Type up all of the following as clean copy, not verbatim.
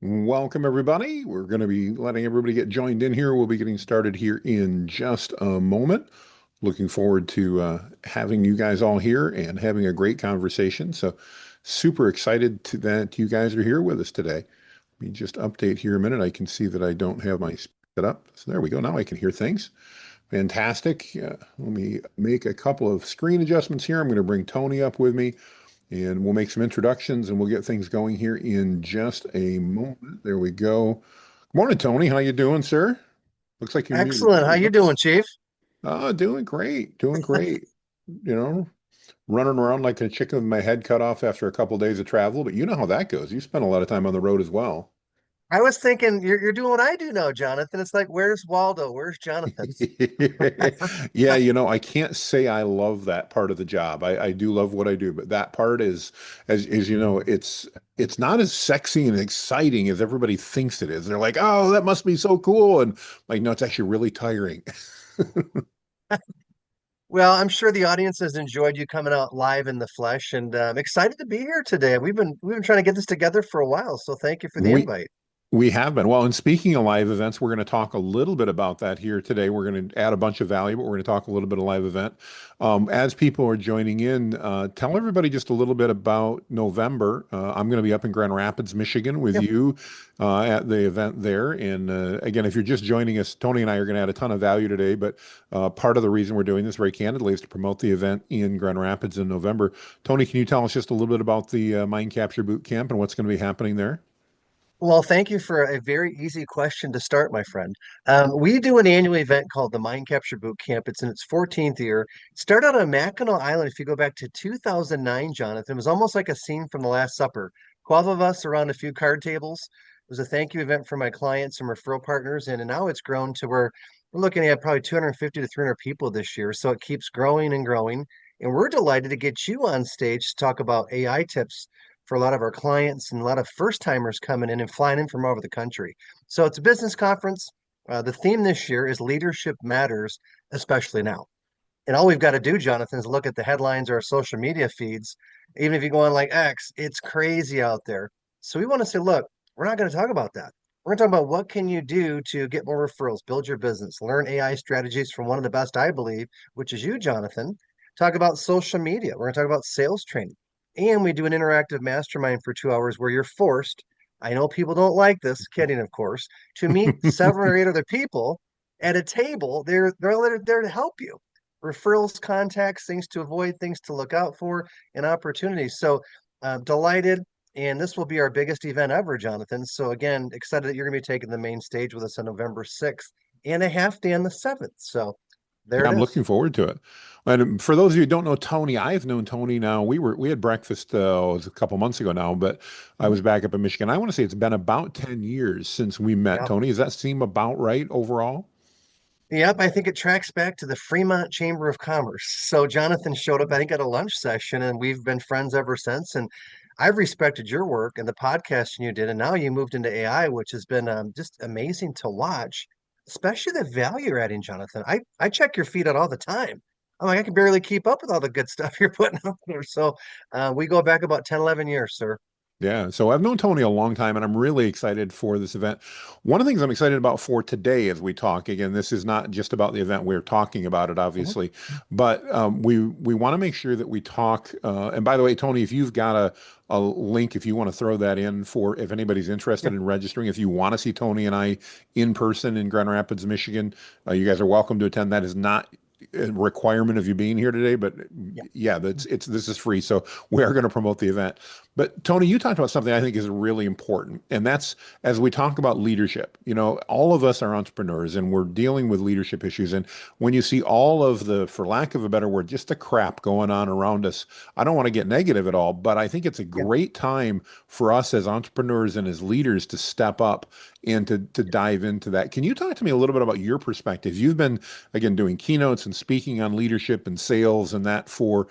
Welcome, everybody. We're going to be letting everybody get joined in here. We'll be getting started here in just a moment. Looking forward to having you guys all here and having a great conversation. So, super excited that you guys are here with us today. Let me just update here a minute. I can see that I don't have my set up. So, there we go. Now I can hear things. Fantastic. Let me make a couple of screen adjustments here. I'm going to bring Tony up with me. And we'll make some introductions and we'll get things going here in just a moment. There we go. Good morning, Tony. How you doing, sir? Looks like you're muted. Excellent. There How we you go. doing, Chief? Doing great. Doing great. You know, running around like a chicken with my head cut off after a couple days of travel, but you know how that goes. You spend a lot of time on the road as well. I was thinking you're doing what I do now, Jonathan. It's like, where's Waldo? Where's Jonathan? Yeah, I can't say I love that part of the job. I do love what I do, but that part is, as you know, it's not as sexy and exciting as everybody thinks it is. They're like, oh, that must be so cool. And like, no, it's actually really tiring. Well, I'm sure the audience has enjoyed you coming out live in the flesh, and I'm excited to be here today. We've been trying to get this together for a while, so thank you for the We invite. We have been. Well, and speaking of live events, we're going to talk a little bit about that here today. We're going to add a bunch of value, but we're going to talk a little bit of live event. As people are joining in, tell everybody just a little bit about November. I'm going to be up in Grand Rapids, Michigan with Yep. you at the event there. And again, if you're just joining us, Tony and I are going to add a ton of value today. But part of the reason we're doing this very candidly is to promote the event in Grand Rapids in November. Tony, can you tell us just a little bit about the Mind Capture Boot Camp and what's going to be happening there? Well, thank you for a very easy question to start, my friend. We do an annual event called the Mind Capture Boot Camp. It's in its 14th year. It started on Mackinac Island. If you go back to 2009, Jonathan, it was almost like a scene from The Last Supper. 12 of us around a few card tables. It was a thank you event for my clients and referral partners. And now it's grown to where we're looking at probably 250 to 300 people this year. So it keeps growing and growing. And we're delighted to get you on stage to talk about AI tips for a lot of our clients and a lot of first timers coming in and flying in from all over the country. So it's a business conference. The theme this year is leadership matters, especially now. And all we've got to do, Jonathan, is look at the headlines or our social media feeds. Even if you go on like X, it's crazy out there. So we want to say, look, we're not going to talk about that. We're going to talk about what can you do to get more referrals, build your business, learn AI strategies from one of the best, I believe, which is you, Jonathan. Talk about social media. We're going to talk about sales training. And we do an interactive mastermind for 2 hours where you're forced, I know people don't like this, kidding, of course, to meet 7 or 8 other people at a table. They're there to help you. Referrals, contacts, things to avoid, things to look out for, and opportunities. So delighted. And this will be our biggest event ever, Jonathan. So again, excited that you're going to be taking the main stage with us on November 6th and a half day on the 7th. So there Yeah, it I'm is. looking forward to it. And for those of you who don't know Tony, I've known Tony now. We had breakfast it was a couple months ago now, but I Mhm. was back up in Michigan. I want to say it's been about 10 years since we met, Yep. Tony. Does that seem about right overall? Yep, I think it tracks back to the Fremont Chamber of Commerce. So Jonathan showed up, I think, at a lunch session, and we've been friends ever since. And I've respected your work and the podcasting you did, and now you moved into AI, which has been just amazing to watch, especially the value you're adding, Jonathan. I check your feed out all the time. I'm like, I can barely keep up with all the good stuff you're putting up there. So we go back about 10, 11 years, sir. Yeah, so I've known Tony a long time, and I'm really excited for this event. One of the things I'm excited about for today as we talk, again, this is not just about the event, we're talking about it, Mhm. obviously, but we want to make sure that we talk. And by the way, Tony, if you've got a link, if you want to throw that in for if anybody's interested Yep. in registering, if you want to see Tony and I in person in Grand Rapids, Michigan, you guys are welcome to attend. That is not a requirement of you being here today, but Yep. yeah, that's it's this is free, so we are going to promote the event. But Tony, you talked about something I think is really important, and that's as we talk about leadership. All of us are entrepreneurs, and we're dealing with leadership issues. And when you see all of the, for lack of a better word, just the crap going on around us, I don't want to get negative at all, but I think it's a Yep. great time for us as entrepreneurs and as leaders to step up and to dive into that. Can you talk to me a little bit about your perspective? You've been again doing keynotes and speaking on leadership and sales and that for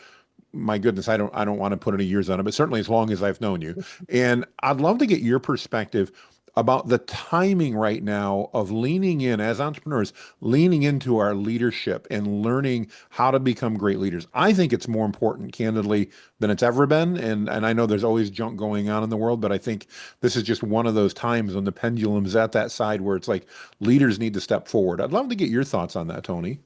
my goodness, I don't want to put any years on it, but certainly as long as I've known you. And I'd love to get your perspective about the timing right now of leaning in as entrepreneurs, leaning into our leadership and learning how to become great leaders. I think it's more important, candidly, than it's ever been. And I know there's always junk going on in the world, but I think this is just one of those times when the pendulum's at that side where it's like leaders need to step forward. I'd love to get your thoughts on that, Tony.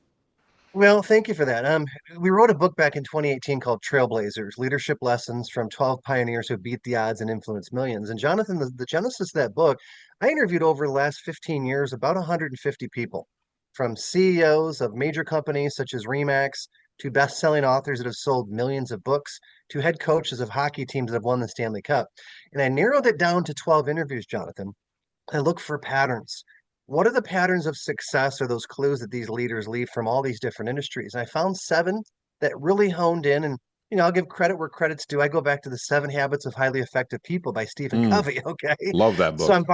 Well, thank you for that. We wrote a book back in 2018 called Trailblazers: Leadership Lessons from 12 Pioneers Who Beat the Odds and Influenced Millions. And Jonathan, the genesis of that book, I interviewed over the last 15 years about 150 people, from CEOs of major companies such as Remax to best-selling authors that have sold millions of books to head coaches of hockey teams that have won the Stanley Cup. And I narrowed it down to 12 interviews, Jonathan. I look for patterns. What are the patterns of success or those clues that these leaders leave from all these different industries? And I found seven that really honed in. And, I'll give credit where credit's due. I go back to the Seven Habits of Highly Effective People by Stephen Mm, Covey. Okay. love that So book.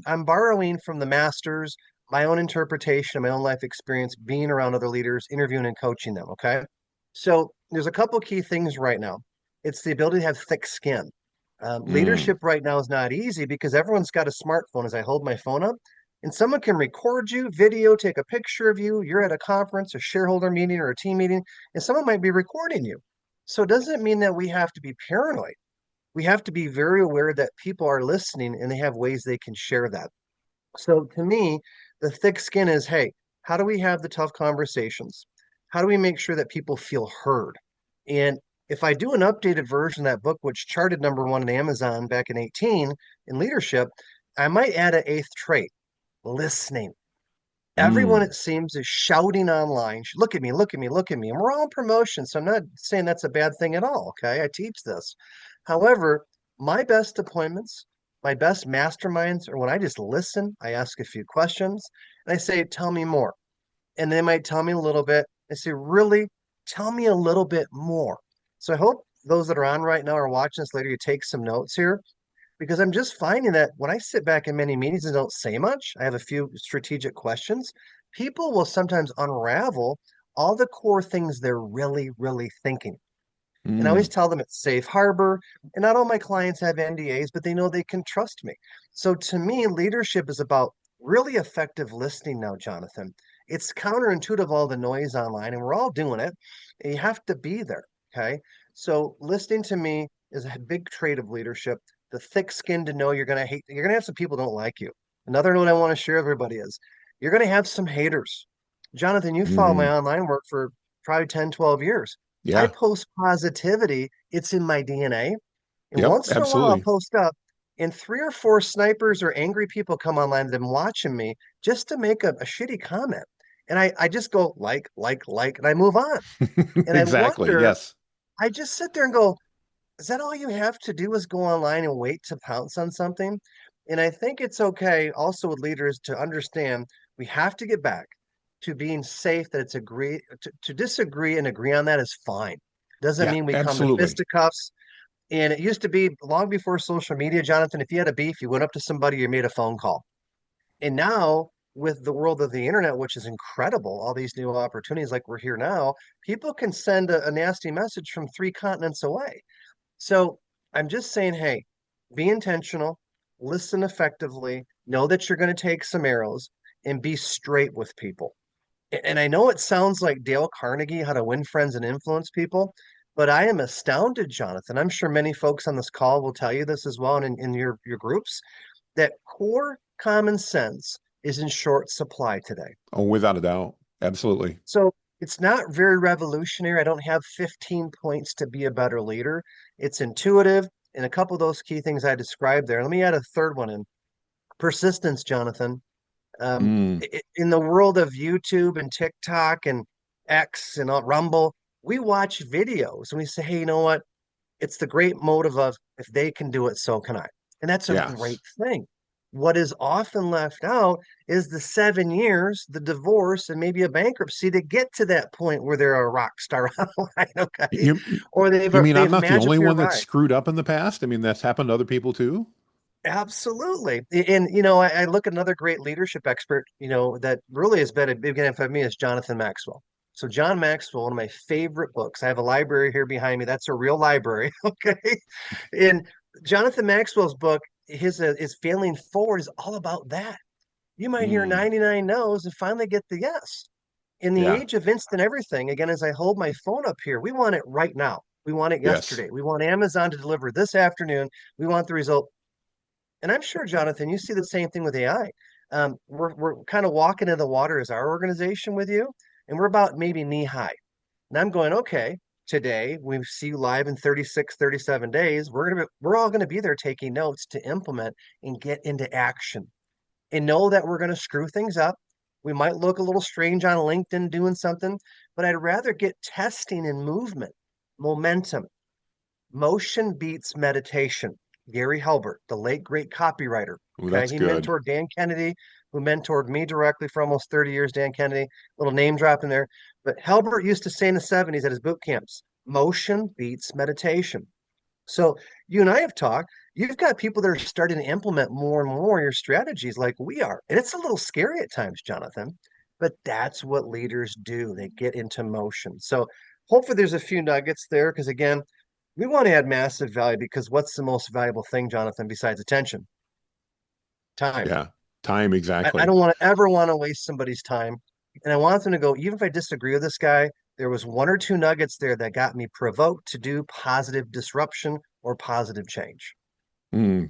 I'm borrowing from the masters, my own interpretation, my own life experience, being around other leaders, interviewing and coaching them. Okay. So there's a couple key things right now. It's the ability to have thick skin. Mm, Leadership right now is not easy because everyone's got a smartphone as I hold my phone up, and someone can record you, video, take a picture of you. You're at a conference, a shareholder meeting, or a team meeting, and someone might be recording you. So it doesn't mean that we have to be paranoid. We have to be very aware that people are listening and they have ways they can share that. So to me, the thick skin is, hey, how do we have the tough conversations? How do we make sure that people feel heard? And if I do an updated version of that book, which charted #1 in Amazon back in 18 in leadership, I might add an eighth trait: listening. Everyone, mm. it seems, is shouting online, look at me, look at me, look at me. And we're all in promotion. So I'm not saying that's a bad thing at all. Okay. I teach this. However, my best appointments, my best masterminds are when I just listen, I ask a few questions, and I say, tell me more. And they might tell me a little bit. I say, really? Tell me a little bit more. So I hope those that are on right now are watching this later, you take some notes here, because I'm just finding that when I sit back in many meetings and don't say much, I have a few strategic questions. People will sometimes unravel all the core things they're really, really thinking. And I always Mm. tell them it's safe harbor. And not all my clients have NDAs, but they know they can trust me. So to me, leadership is about really effective listening now, Jonathan. It's counterintuitive, all the noise online, and we're all doing it. And you have to be there. Okay. So listening to me is a big trait of leadership. The thick skin to know you're going to have some people don't like you. Another note I want to share with everybody is you're going to have some haters. Jonathan, you follow my Hmm. online work for probably 10, 12 years. I Yeah. post positivity. It's in my DNA. And Yep. once in a while, I'll Absolutely. post up, and three or four snipers or angry people come online that have been watching me just to make a shitty comment. And I just go like, and I move on. And I Exactly. wonder, Yes. I just sit there and go, is that all you have to do is go online and wait to pounce on something? And I think it's okay also with leaders to understand we have to get back to being safe, that it's to disagree and agree on that is fine. Doesn't Yeah. mean we come to Absolutely. fisticuffs. And it used to be long before social media, Jonathan, if you had a beef, you went up to somebody, you made a phone call. And now with the world of the internet, which is incredible, all these new opportunities like we're here now, people can send a nasty message from 3 continents away. So I'm just saying, hey, be intentional, listen effectively, know that you're going to take some arrows, and be straight with people. And I know it sounds like Dale Carnegie, How to Win Friends and Influence People, but I am astounded, Jonathan. I'm sure many folks on this call will tell you this as well, and in your groups, that core common sense is in short supply today. Oh, without a doubt. Absolutely. So it's not very revolutionary. I don't have 15 points to be a better leader. It's intuitive. And a couple of those key things I described there. Let me add a third one in: persistence, Jonathan. Mm. In the world of YouTube and TikTok and X and Rumble, we watch videos and we say, hey, you know what? It's the great motive of if they can do it, so can I. And that's a Yes. great thing. What is often left out is the 7 years, the divorce, and maybe a bankruptcy to get to that point where they're a rock star online, okay? You Or you mean I'm they've not the only magically one that's arrived. screwed up in the past? I mean, that's happened to other people too. Absolutely. And, I look at another great leadership expert, that really has been a big influence for me is Jonathan Maxwell. So John Maxwell, one of my favorite books. I have a library here behind me. That's a real library. Okay. And Jonathan Maxwell's book, his failing forward is all about that. You might hear Mm, 99 no's and finally get the yes. In the yeah. age of instant everything, again, as I hold my phone up here, we want it right now. We want it Yes. yesterday. We want Amazon to deliver this afternoon. We want the result. And I'm sure, Jonathan, you see the same thing with AI. We're kind of walking in the water as our organization with you, and we're about maybe knee high. And I'm going, okay, today we see you live in 36, 37 days. We're all gonna be there taking notes to implement and get into action and know that we're gonna screw things up. We might look a little strange on LinkedIn doing something, but I'd rather get testing and movement, momentum. Motion beats meditation. Gary Halbert, the late great copywriter. Oh, Okay. that's He good. mentored Dan Kennedy, who mentored me directly for almost 30 years. Dan Kennedy, little name drop in there. But Halbert used to say in the 70s at his boot camps, motion beats meditation. So you and I have talked. You've got people that are starting to implement more and more your strategies like we are. And it's a little scary at times, Jonathan, but that's what leaders do. They get into motion. So hopefully there's a few nuggets there because again, we want to add massive value because what's the most valuable thing, Jonathan, besides attention? Time. Yeah. Time, I exactly. don't want to ever want to waste somebody's time. And I want them to go, even if I disagree with this guy, there was one or two nuggets there that got me provoked to do positive disruption or positive change.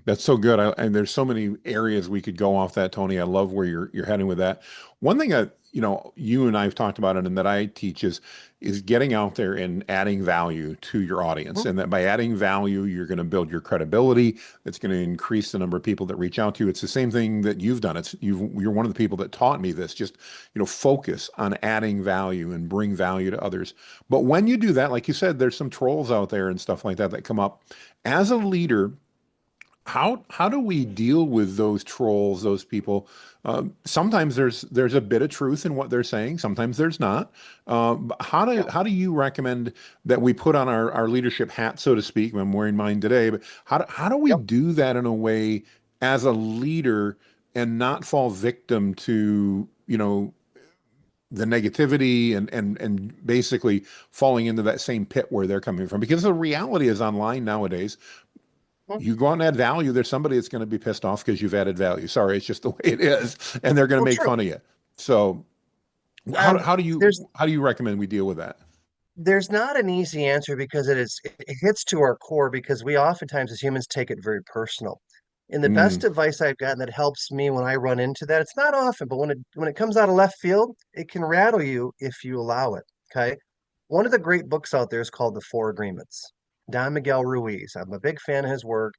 That's so good. And there's so many areas we could go off that, Tony. I love where you're heading with that. One thing that, you and I've talked about it and that I teach is getting out there and adding value to your audience. Mhm. And that by adding value, you're going to build your credibility. It's going to increase the number of people that reach out to you. It's the same thing that you've done. You're one of the people that taught me this. Just, focus on adding value and bring value to others. But when you do that, like you said, there's some trolls out there and stuff like that that come up. As a leader, how do we deal with those trolls, those people? Sometimes there's a bit of truth in what they're saying. Sometimes there's not. But Yeah. how do you recommend that we put on our leadership hat, so to speak? I'm wearing mine today, but how do we Yep. do that in a way as a leader and not fall victim to, the negativity and basically falling into that same pit where they're coming from? Because the reality is online nowadays, Mhm. you go out and add value, there's somebody that's going to be pissed off because you've added value. Sorry, it's just the way it is, and they're going to Well, make true. fun of you. So, Um, there's how do you recommend we deal with that? there's not an easy answer because it hits to our core because we oftentimes as humans take it very personal. And the Mm, best advice I've gotten that helps me when I run into that, it's not often, but when it comes out of left field, it can rattle you if you allow it. Okay. One of the great books out there is called The Four Agreements. Don Miguel Ruiz. I'm a big fan of his work.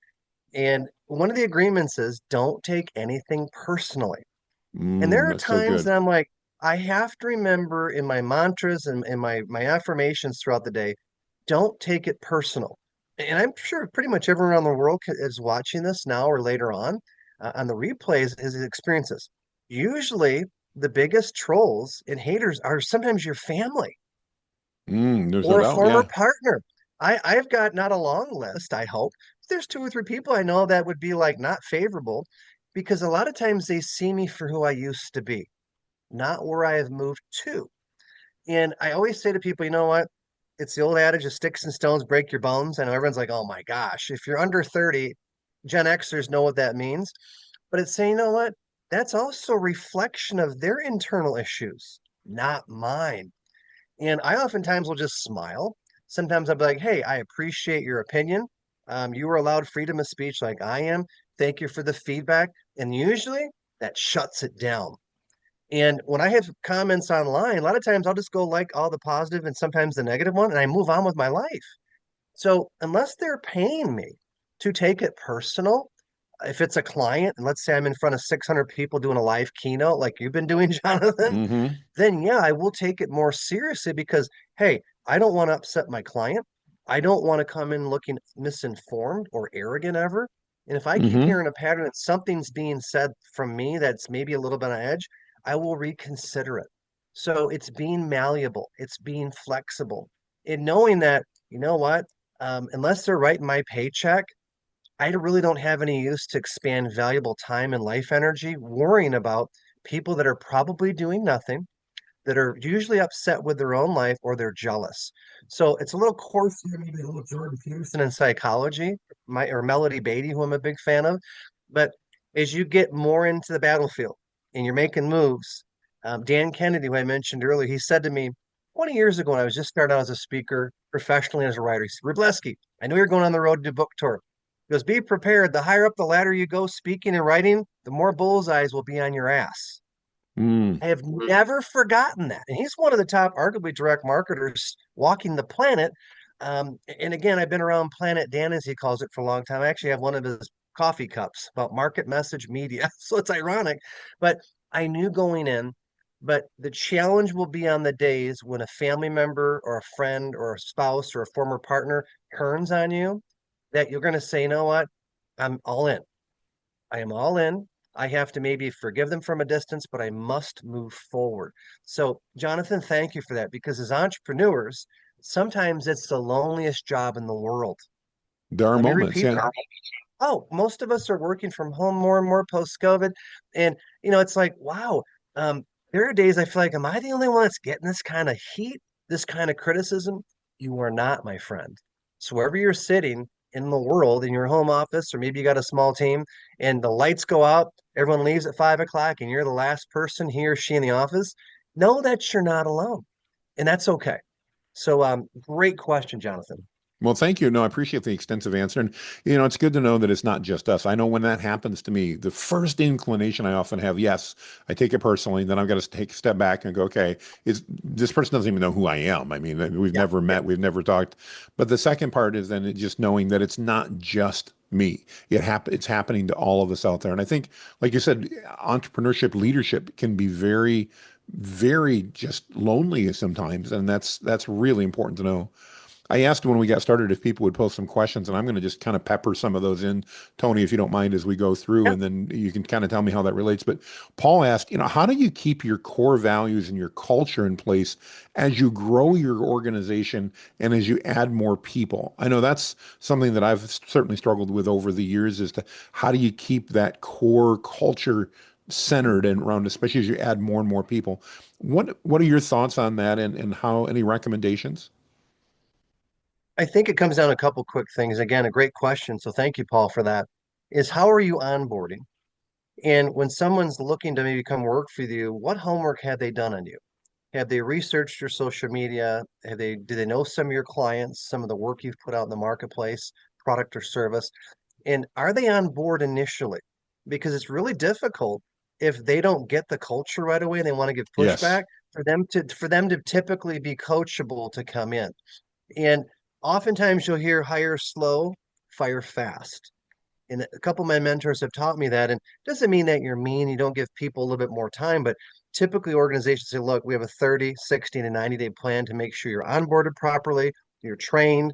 And one of the agreements is don't take anything personally. And there are that's so times good. that I'm like, I have to remember in my mantras and my affirmations throughout the day, don't take it personal. And I'm sure pretty much everyone around the world is watching this now or later on the replays his experiences. Usually, the biggest trolls and haters are sometimes your family There's no or a doubt. former Yeah. partner. I've got not a long list, I hope. There's two or three people I know that would be like not favorable because a lot of times they see me for who I used to be, not where I have moved to. And I always say to people, you know what? It's the old adage of sticks and stones break your bones. I know everyone's like, oh my gosh, if you're under 30, Gen Xers know what that means. But it's saying, you know what? That's also a reflection of their internal issues, not mine. And I oftentimes will just smile. Sometimes I'll be like, hey, I appreciate your opinion. You were allowed freedom of speech like I am. Thank you for the feedback. And usually that shuts it down. And when I have comments online, a lot of times I'll just go like all the positive and sometimes the negative one, and I move on with my life. So unless they're paying me to take it personal, if it's a client, and let's say I'm in front of 600 people doing a live keynote like you've been doing, Jonathan, Mm-hmm. then yeah, I will take it more seriously because, hey, I don't want to upset my client. I don't want to come in looking misinformed or arrogant ever. And if I keep Mm-hmm. hearing a pattern that something's being said from me that's maybe a little bit on edge, I will reconsider it. So it's being malleable, it's being flexible, and knowing that, you know what, unless they're writing my paycheck, I really don't have any use to expand valuable time and life energy worrying about people that are probably doing nothing that are usually upset with their own life or they're jealous. So it's a little coarse here, maybe a little Jordan Peterson in psychology, or Melody Beattie, who I'm a big fan of. But as you get more into the battlefield and you're making moves, Dan Kennedy, who I mentioned earlier, he said to me 20 years ago when I was just starting out as a speaker professionally as a writer, he said, Rubleski, I know you're going on the road to do book tour. He goes, be prepared. The higher up the ladder you go speaking and writing, the more bullseyes will be on your ass. Mm. I have never forgotten that. And he's one of the top, arguably, direct marketers walking the planet. And again, I've been around Planet Dan, as he calls it, for a long time. I actually have one of his coffee cups about market message media. So it's ironic. But I knew going in, but the challenge will be on the days when a family member or a friend or a spouse or a former partner turns on you, that you're going to say, you know what? I'm all in. I am all in. I have to maybe forgive them from a distance, but I must move forward. So, Jonathan, thank you for that because as entrepreneurs, sometimes it's the loneliest job in the world. There are Let me moments, repeat yeah. that. Oh, most of us are working from home more and more post-COVID. And, it's like, wow, um, there are days I feel like, am I the only one that's getting this kind of heat, this kind of criticism? You are not, my friend. So wherever you're sitting in the world, in your home office, or maybe you got a small team and the lights go out, everyone leaves at 5 o'clock, and you're the last person he or she in the office, know that you're not alone. And that's okay. So great question, Jonathan. Well, thank you. No, I appreciate the extensive answer. And, it's good to know that it's not just us. I know when that happens to me, the first inclination I often have, yes, I take it personally. Then I've got to take a step back and go, okay, this person doesn't even know who I am. I mean, we've Yeah, never yeah. met, we've never talked. But the second part is then just knowing that it's not just me. It's happening to all of us out there. And I think, like you said, entrepreneurship, leadership can be very, very just lonely sometimes. And that's really important to know. I asked when we got started if people would post some questions, and I'm going to just kind of pepper some of those in, Tony, if you don't mind, as we go through, Yeah. and then you can kind of tell me how that relates. But Paul asked, how do you keep your core values and your culture in place as you grow your organization and as you add more people? I know that's something that I've certainly struggled with over the years is to how do you keep that core culture centered and around, especially as you add more and more people. What are your thoughts on that and how any recommendations? I think it comes down to a couple quick things. Again, a great question. So thank you, Paul, for that. Is how are you onboarding? And when someone's looking to maybe come work for you, what homework have they done on you? Have they researched your social media? Do they know some of your clients, some of the work you've put out in the marketplace, product or service? And are they on board initially? Because it's really difficult if they don't get the culture right away and they want to give Yes. pushback for them to typically be coachable to come in. And oftentimes you'll hear hire slow, fire fast. And a couple of my mentors have taught me that. And it doesn't mean that you're mean, you don't give people a little bit more time, but typically organizations say, look, we have a 30, 60, and a 90-day plan to make sure you're onboarded properly, you're trained.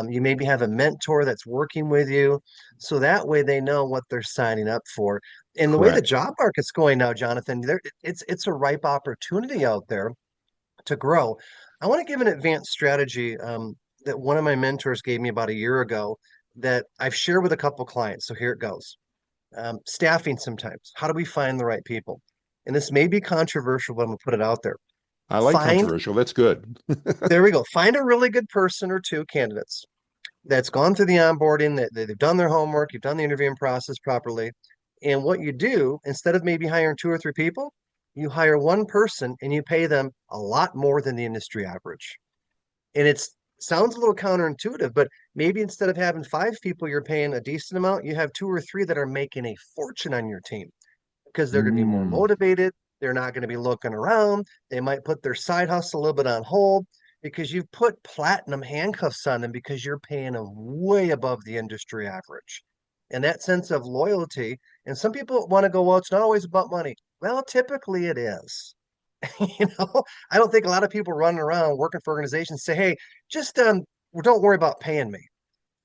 You maybe have a mentor that's working with you. So that way they know what they're signing up for. And the way the Correct. job market's going now, Jonathan, it's a ripe opportunity out there to grow. I want to give an advanced strategy that one of my mentors gave me about a year ago that I've shared with a couple clients. So here it goes. Staffing sometimes. How do we find the right people? And this may be controversial, but I'm going to put it out there. I like Find, controversial. That's good. there we go. Find a really good person or two candidates that's gone through the onboarding, that they've done their homework, you've done the interviewing process properly. And what you do, instead of maybe hiring two or three people, you hire one person and you pay them a lot more than the industry average. And it sounds a little counterintuitive, but maybe instead of having five people you're paying a decent amount, you have two or three that are making a fortune on your team because they're going to be more Mm, motivated. They're not going to be looking around. They might put their side hustle a little bit on hold because you've put platinum handcuffs on them because you're paying them way above the industry average. And that sense of loyalty, and some people want to go, well, it's not always about money. Well, typically it is. You know, I don't think a lot of people running around working for organizations say, hey, just well, don't worry about paying me.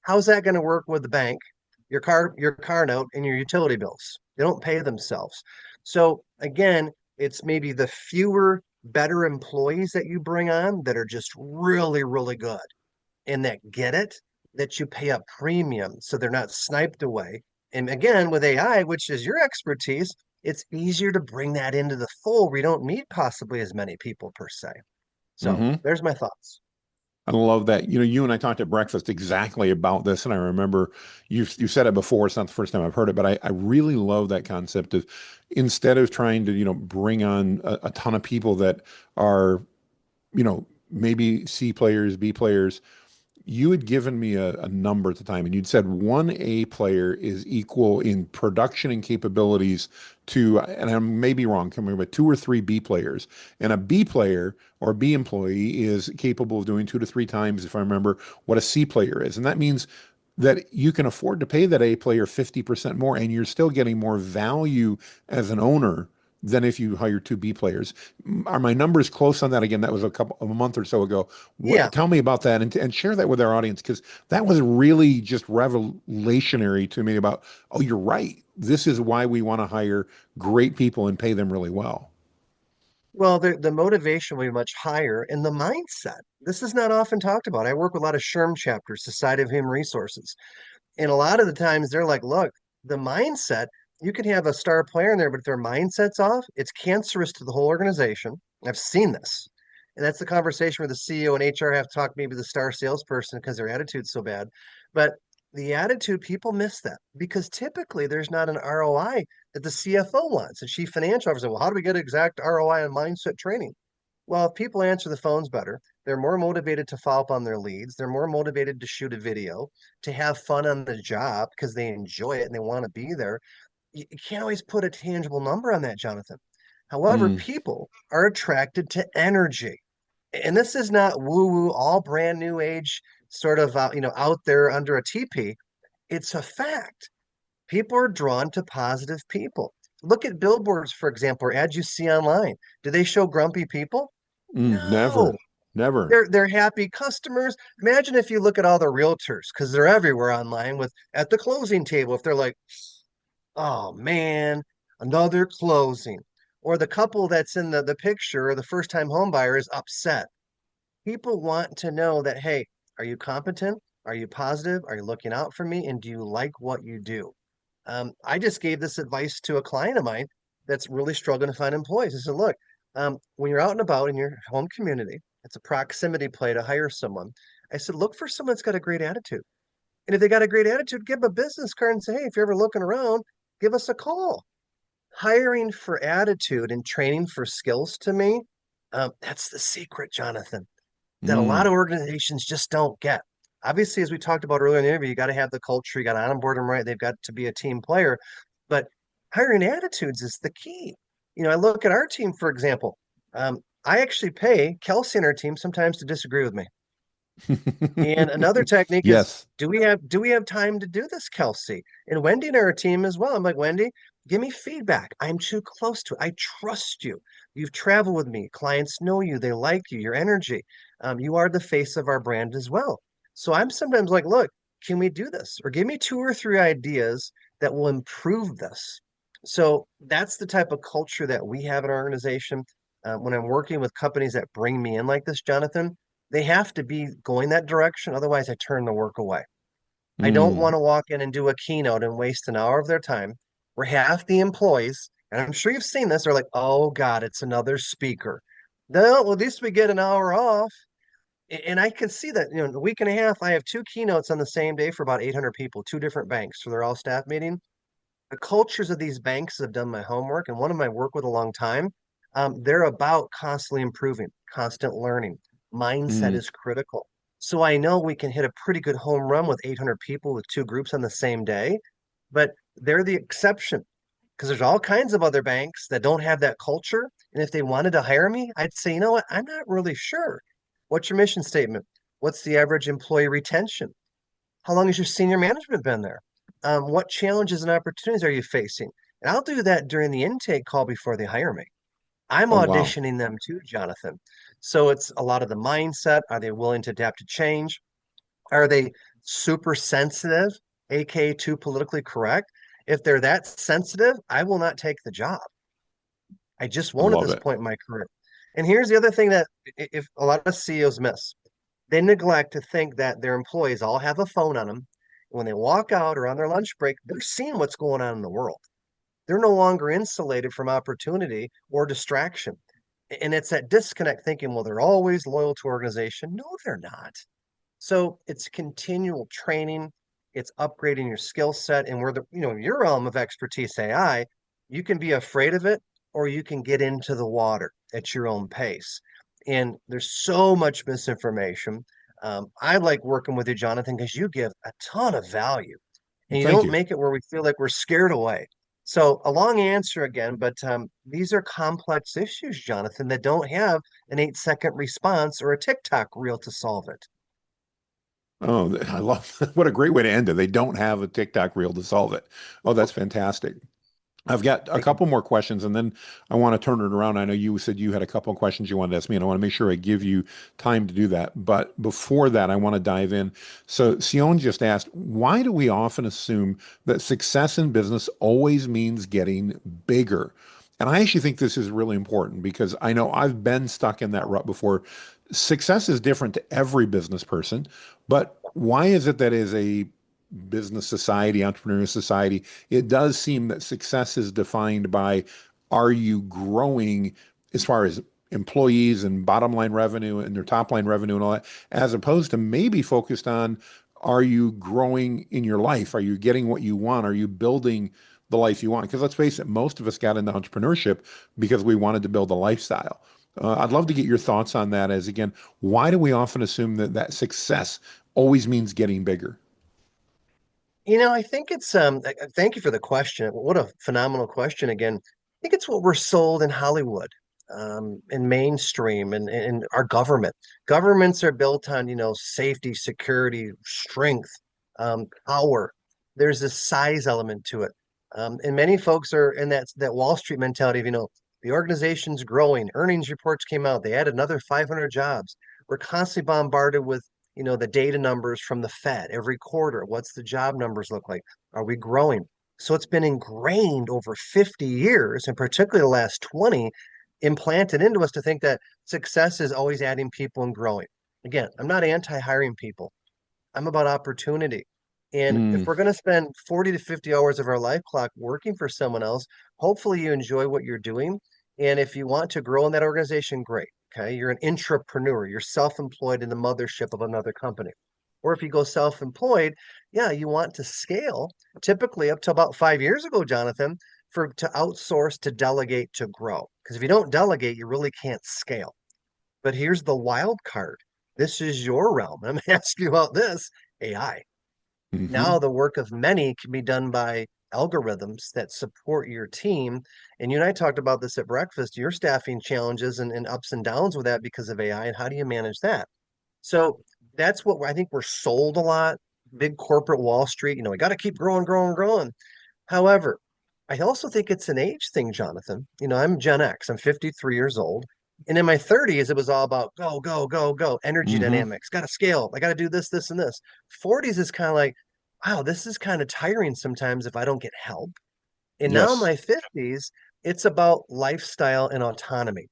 How's that going to work with the bank, your car note, and your utility bills? They don't pay themselves. So again, it's maybe the fewer better employees that you bring on that are just really, really good and that get it, that you pay a premium so they're not sniped away. And again, with AI, which is your expertise, it's easier to bring that into the fold. We don't need possibly as many people per se. So Hmm. there's my thoughts. I love that. You and I talked at breakfast exactly about this, and I remember you said it before. It's not the first time I've heard it, but I really love that concept of instead of trying to, bring on a ton of people that are, maybe C players, B players, you had given me a number at the time, and you'd said one A player is equal in production and capabilities to, and I may be wrong, coming about two or three B players, and a B player or B employee is capable of doing two to three times, if I remember, what a C player is, and that means that you can afford to pay that A player 50% more, and you're still getting more value as an owner than if you hire two B players. Are my numbers close on that? Again, that was a month or so ago. Yeah. Tell me about that and share that with our audience because that was really just revelationary to me about, oh, you're right. This is why we want to hire great people and pay them really well. Well, the motivation will be much higher in the mindset. This is not often talked about. I work with a lot of SHRM chapters, Society of Human Resources. And a lot of the times they're like, look, the mindset, you can have a star player in there, but if their mindset's off, it's cancerous to the whole organization. I've seen this. And that's the conversation where the CEO and HR have talked maybe the star salesperson because their attitude's so bad. But the attitude, people miss that because typically there's not an ROI that the CFO wants. The chief financial officer, well, how do we get exact ROI on mindset training? Well, if people answer the phones better, they're more motivated to follow up on their leads. They're more motivated to shoot a video, to have fun on the job because they enjoy it and they want to be there. You can't always put a tangible number on that, Jonathan. However, Mm, people are attracted to energy. And this is not woo woo, all brand new age sort of out there under a teepee. It's a fact. People are drawn to positive people. Look at billboards, for example, or ads you see online. Do they show grumpy people? never, No. never. They're happy customers. Imagine if you look at all the realtors, because they're everywhere online with at the closing table, if they're like, oh man, another closing. Or the couple that's in the picture, or the first time home buyer is upset. People want to know that, hey, are you competent? Are you positive? Are you looking out for me? And do you like what you do? I just gave this advice to a client of mine that's really struggling to find employees. I said, look, when you're out and about in your home community, it's a proximity play to hire someone. I said, look for someone that's got a great attitude. And if they got a great attitude, give them a business card and say, hey, if you're ever looking around, give us a call. Hiring for attitude and training for skills to me, that's the secret, Jonathan, that a lot Mm, of organizations just don't get. Obviously, as we talked about earlier in the interview, you got to have the culture, you got to onboard them right, they've got to be a team player. But hiring attitudes is the key. I look at our team, for example. I actually pay Kelsey and our team sometimes to disagree with me. And another technique is, yes. do we have time to do this, Kelsey? And Wendy and our team as well. I'm like, Wendy, give me feedback. I'm too close to it. I trust you. You've traveled with me. Clients know you. They like you, your energy. You are the face of our brand as well. So I'm sometimes like, look, can we do this? Or give me two or three ideas that will improve this. So that's the type of culture that we have in our organization. When I'm working with companies that bring me in like this, Jonathan, they have to be going that direction. Otherwise, I turn the work away. I don't want Mm. to walk in and do a keynote and waste an hour of their time where half the employees, and I'm sure you've seen this, are like, oh God, it's another speaker. No, well, at least we get an hour off. And I can see that, in a week and a half, I have two keynotes on the same day for about 800 people, two different banks. So they're all staff meeting. The cultures of these banks have done my homework, and one of my work with a long time. They're about constantly improving, constant learning. Mindset Mm. is critical. So I know we can hit a pretty good home run with 800 people with two groups on the same day, but they're the exception because there's all kinds of other banks that don't have that culture. And if they wanted to hire me, I'd say, you know what? I'm not really sure. What's your mission statement? What's the average employee retention? How long has your senior management been there? What challenges and opportunities are you facing? And I'll do that during the intake call before they hire me. I'm Oh, wow. auditioning them too, Jonathan. So it's a lot of the mindset. Are they willing to adapt to change? Are they super sensitive, aka too politically correct? If they're that sensitive, I will not take the job. I just I won't at love this it. point in my career. And here's the other thing that if a lot of CEOs miss, they neglect to think that their employees all have a phone on them. When they walk out or on their lunch break, they're seeing what's going on in the world. they're no longer insulated from opportunity or distraction. And it's that disconnect thinking, well, they're always loyal to organization. No, they're not. So it's continual training, it's upgrading your skill set, and where your realm of expertise, AI, you can be afraid of it or you can get into the water at your own pace. And there's so much misinformation. I like working with you, Jonathan, because you give a ton of value Well, and you thank don't you. make it where we feel like we're scared away. So a long answer again, but these are complex issues, Jonathan, that don't have an 8-second response or a TikTok reel to solve it. Oh, I love what a great way to end it. They don't have a TikTok reel to solve it. Oh, that's fantastic. I've got a Thank you. couple more questions and then I want to turn it around. I know you said you had a couple of questions you wanted to ask me, and I want to make sure I give you time to do that. But before that, I want to dive in. So, Sion just asked, why do we often assume that success in business always means getting bigger? And I actually think this is really important because I know I've been stuck in that rut before. Success is different to every business person, but why is it that as a business society, entrepreneurial society, it does seem that success is defined by are you growing as far as employees and bottom line revenue and their top line revenue and all that, as opposed to maybe focused on are you growing in your life? Are you getting what you want? Are you building the life you want? Because let's face it, most of us got into entrepreneurship because we wanted to build a lifestyle. I'd love to get your thoughts on that. As again, why do we often assume that success always means getting bigger? I think it's thank you for the question. What a phenomenal question again. I think it's what we're sold in Hollywood, in mainstream and our government. Governments are built on, safety, security, strength, power. There's a size element to it. And many folks are in that Wall Street mentality of, the organization's growing. Earnings reports came out. They added another 500 jobs. We're constantly bombarded with the data numbers from the Fed every quarter. What's the job numbers look like? Are we growing? So it's been ingrained over 50 years, and particularly the last 20, implanted into us to think that success is always adding people and growing. Again, I'm not anti-hiring people. I'm about opportunity. And if Mm, we're going to spend 40 to 50 hours of our life clock working for someone else, hopefully you enjoy what you're doing. And if you want to grow in that organization, great. Okay. You're an intrapreneur, you're self employed in the mothership of another company. Or if you go self employed, yeah, you want to scale, typically up to about 5 years ago, Jonathan, to outsource, to delegate, to grow. Because if you don't delegate, you really can't scale. But here's the wild card. This is your realm. I'm asking you about this AI. hmm Now the work of many can be done by algorithms that support your team. And you and I talked about this at breakfast, your staffing challenges and ups and downs with that because of AI. And how do you manage that? So that's what I think we're sold a lot. Big corporate Wall Street, we got to keep growing, growing, growing. However, I also think it's an age thing, Jonathan. I'm Gen X, I'm 53 years old. And in my 30s, it was all about go, go, go, go, energy hmm dynamics, got to scale. I got to do this, this, and this. 40s is kind of like, wow, this is kind of tiring sometimes if I don't get help. And now in Yes. my 50s, it's about lifestyle and autonomy.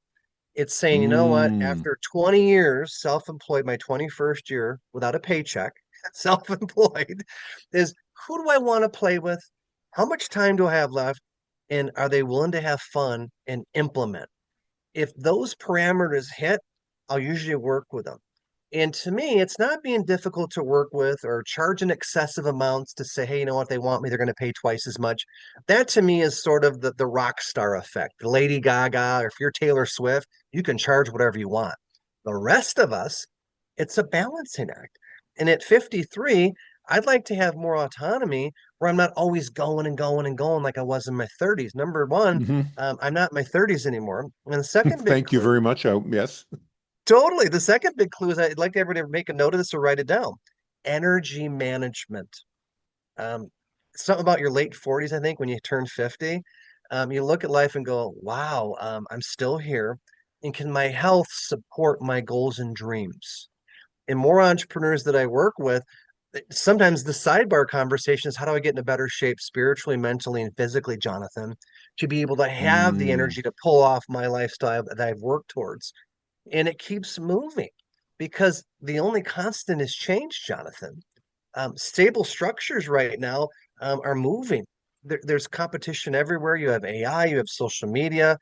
It's saying, you know what, Mm, after 20 years, self-employed, my 21st year without a paycheck, self-employed, is who do I want to play with? How much time do I have left? And are they willing to have fun and implement? If those parameters hit, I'll usually work with them. And to me, it's not being difficult to work with or charging excessive amounts to say, hey, you know what, they want me, they're going to pay twice as much. That to me is sort of the rock star effect. The Lady Gaga, or if you're Taylor Swift, you can charge whatever you want. The rest of us, it's a balancing act. And at 53, I'd like to have more autonomy where I'm not always going and going and going like I was in my 30s. Number one, hmm I'm not in my 30s anymore. And the second big Thank you clue, very much. Oh, yes. totally. The second big clue is I'd like everybody to make a note of this or write it down. Energy management. Um, Something about your late 40s, I think, when you turn 50, you look at life and go, wow, I'm still here. And can my health support my goals and dreams? And more entrepreneurs that I work with, sometimes the sidebar conversation is how do I get in a better shape spiritually, mentally, and physically, Jonathan, to be able to have the Mm, energy to pull off my lifestyle that I've worked towards. And it keeps moving because the only constant is change, Jonathan. Stable structures right now are moving. there's competition everywhere. You have AI, you have social media.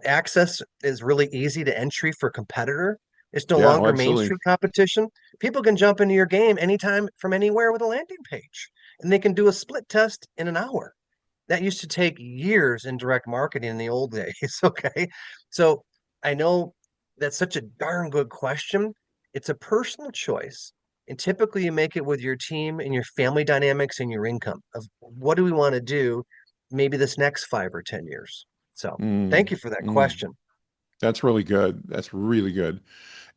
Access is really easy to entry for competitor. It's no Yeah, oh, longer absolutely. mainstream competition. People can jump into your game anytime from anywhere with a landing page, and they can do a split test in an hour. That used to take years in direct marketing in the old days. Okay. So I know that's such a darn good question. It's a personal choice. And typically you make it with your team and your family dynamics and your income of what do we want to do maybe this next 5 or 10 years. So thank Mm, you for that mm. question. That's really good. That's really good.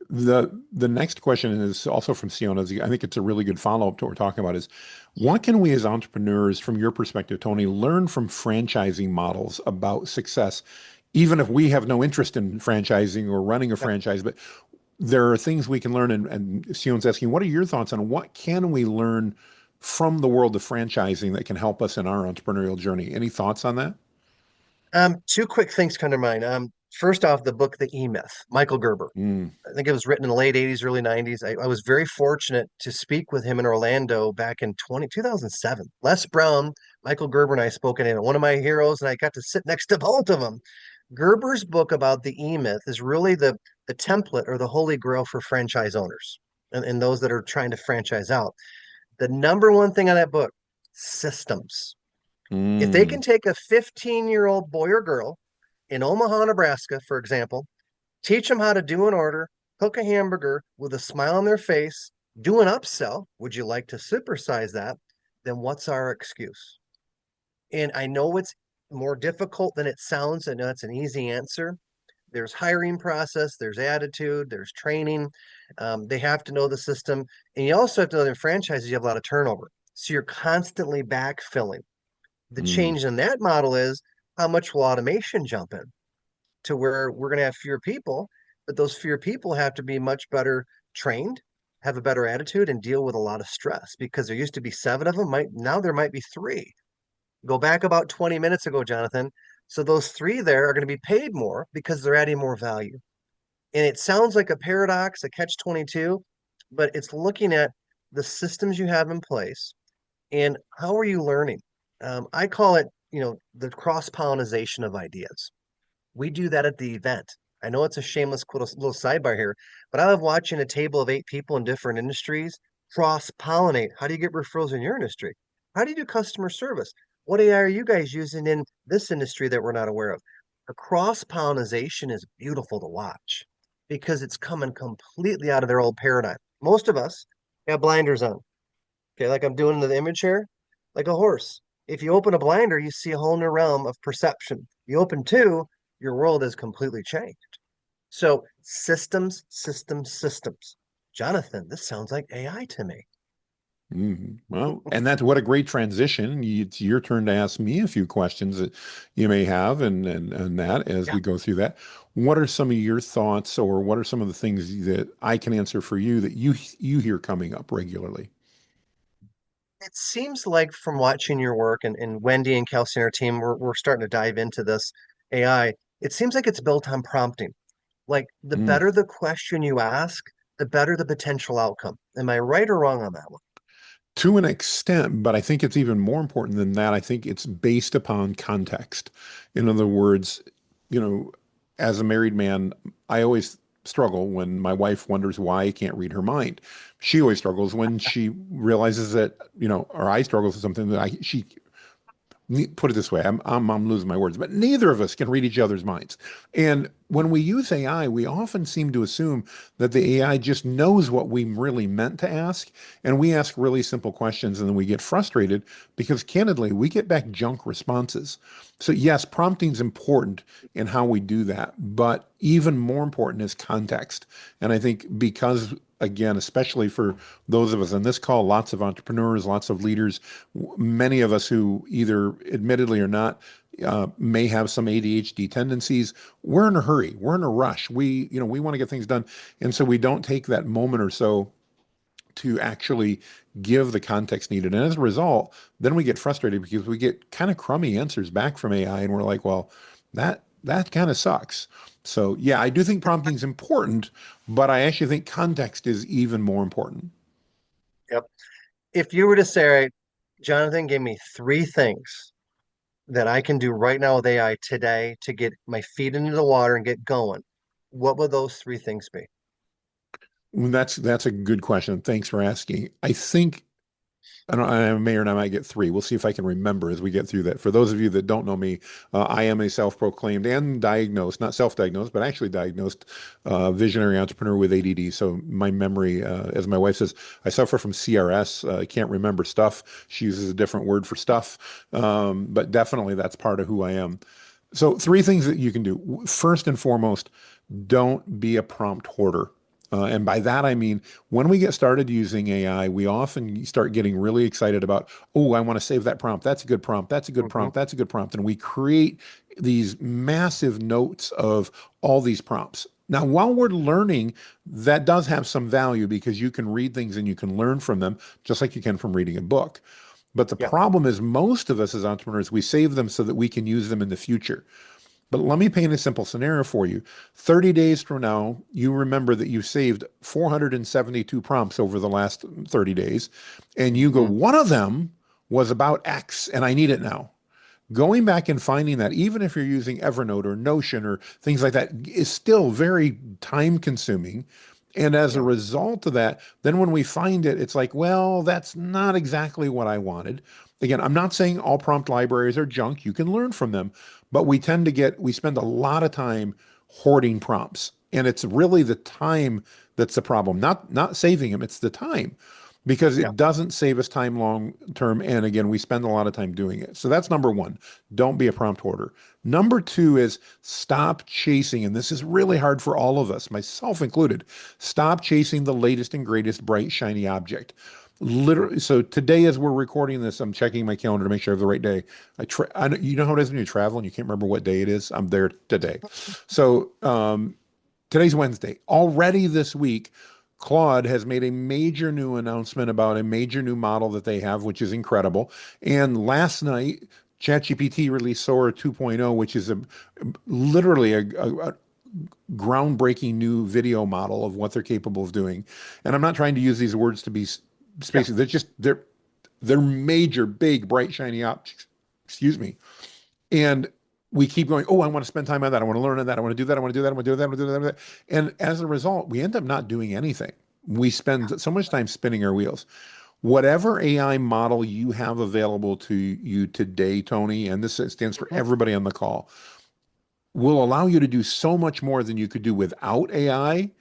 The next question is also from Siona. I think it's a really good follow-up to what we're talking about is what can we as entrepreneurs, from your perspective, Tony, learn from franchising models about success, even if we have no interest in franchising or running a Yep. franchise, but there are things we can learn. And Siona's asking, what are your thoughts on what can we learn from the world of franchising that can help us in our entrepreneurial journey? Any thoughts on that? Two quick things come to mind. First off, the book, The E-Myth, Michael Gerber. Mm, I think it was written in the late 80s, early 90s. I was very fortunate to speak with him in Orlando back in 2007. Les Brown, Michael Gerber, and I spoke in it. One of my heroes, and I got to sit next to both of them. Gerber's book about the E-Myth is really the template or the holy grail for franchise owners and those that are trying to franchise out. The number one thing on that book, systems. If they can mm, take a 15-year-old boy or girl in Omaha, Nebraska, for example, teach them how to do an order, cook a hamburger with a smile on their face, do an upsell. Would you like to supersize that? Then what's our excuse? And I know it's more difficult than it sounds. I know it's an easy answer. There's hiring process, there's attitude, there's training. They have to know the system. And you also have to know that in franchises, you have a lot of turnover. So you're constantly backfilling. The mm, change in that model is how much will automation jump in to where we're going to have fewer people, but those fewer people have to be much better trained, have a better attitude, and deal with a lot of stress because there used to be seven of them. Now there might be three. Go back about 20 minutes ago, Jonathan. So those three there are going to be paid more because they're adding more value. And it sounds like a paradox, a catch 22, but it's looking at the systems you have in place and how are you learning? I call it, the cross pollination of ideas. We do that at the event. I know it's a shameless little sidebar here, but I love watching a table of 8 people in different industries cross pollinate. How do you get referrals in your industry? How do you do customer service? What AI are you guys using in this industry that we're not aware of? The cross pollination is beautiful to watch because it's coming completely out of their old paradigm. Most of us have blinders on. Okay, like I'm doing in the image here, like a horse. If you open a blinder, you see a whole new realm of perception. You open two, your world has completely changed. So systems, systems, systems. Jonathan, this sounds like AI to me. mm. Well, and that's what a great transition. It's your turn to ask me a few questions that you may have, and that as Yeah. we go through that. What are some of your thoughts, or what are some of the things that I can answer for you that you hear coming up regularly? It seems like from watching your work and Wendy and Kelsey and our team, we're starting to dive into this AI. It seems like it's built on prompting. Like the Mm. better the question you ask, the better the potential outcome. Am I right or wrong on that one? To an extent, but I think it's even more important than that. I think it's based upon context. In other words, you know, as a married man, I always struggle when my wife wonders why I can't read her mind. She always struggles when she realizes that, or I struggle with something that she put it this way, I'm losing my words, but neither of us can read each other's minds. And when we use AI, we often seem to assume that the AI just knows what we really meant to ask. And we ask really simple questions and then we get frustrated because candidly, we get back junk responses. So yes, prompting is important in how we do that, but even more important is context. And I think because again, especially for those of us on this call, lots of entrepreneurs, lots of leaders, many of us who either admittedly or not may have some ADHD tendencies. We're in a hurry. We're in a rush. We want to get things done, and so we don't take that moment or so to actually give the context needed. And as a result, then we get frustrated because we get kind of crummy answers back from AI, and we're like, well, that kind of sucks. So yeah, I do think prompting is important, but I actually think context is even more important. Yep. If you were to say, all right, Jonathan, give me three things. that I can do right now with AI today to get my feet into the water and get going, what would those three things be? That's a good question. Thanks for asking. I think I may or not might get three. We'll see if I can remember as we get through that. For those of you that don't know me, I am a self-proclaimed and diagnosed, not self-diagnosed, but actually diagnosed visionary entrepreneur with ADD. So my memory, as my wife says, I suffer from CRS. I can't remember stuff. She uses a different word for stuff, but definitely that's part of who I am. So three things that you can do. First and foremost, don't be a prompt hoarder. And by that, I mean, when we get started using AI, we often start getting really excited about, oh, I want to save that prompt. That's a good prompt. That's a good Hmm. prompt. That's a good prompt. And we create these massive notes of all these prompts. Now, while we're learning, that does have some value because you can read things and you can learn from them, just like you can from reading a book. But the Yeah. problem is, most of us as entrepreneurs, we save them so that we can use them in the future. But let me paint a simple scenario for you. 30 days from now, you remember that you saved 472 prompts over the last 30 days, and you go, Hmm. one of them was about X, and I need it now. Going back and finding that, even if you're using Evernote or Notion or things like that, is still very time consuming. And as a Yeah. result of that, then when we find it, it's like, well, that's not exactly what I wanted. Again, I'm not saying all prompt libraries are junk. You can learn from them, but we spend a lot of time hoarding prompts. And it's really the time that's the problem, not saving them, it's the time because Yeah. it doesn't save us time long term. And again, we spend a lot of time doing it. So that's number one. Don't be a prompt hoarder. Number two is stop chasing. And this is really hard for all of us, myself included. Stop chasing the latest and greatest bright, shiny object. Mm. Literally, so today, as we're recording this, I'm checking my calendar to make sure I have the right day. You know how it is when you travel and you can't remember what day it is? I'm there today. So, today's Wednesday. Already this week, Claude has made a major new announcement about a major new model that they have, which is incredible. And last night, ChatGPT released Sora 2.0, which is literally a groundbreaking new video model of what they're capable of doing. And I'm not trying to use these words to be Yeah. spacey. They're major, big, bright, shiny objects. Excuse me. And we keep going, oh, I want to spend time on that. I want to learn on that. I want to do that. I want to do that. I want to do that. I want to do that. I want to do that. And as a result, we end up not doing anything. We spend so much time spinning our wheels. Whatever AI model you have available to you today, Tony, and this stands for Mhm. everybody on the call, will allow you to do so much more than you could do without AI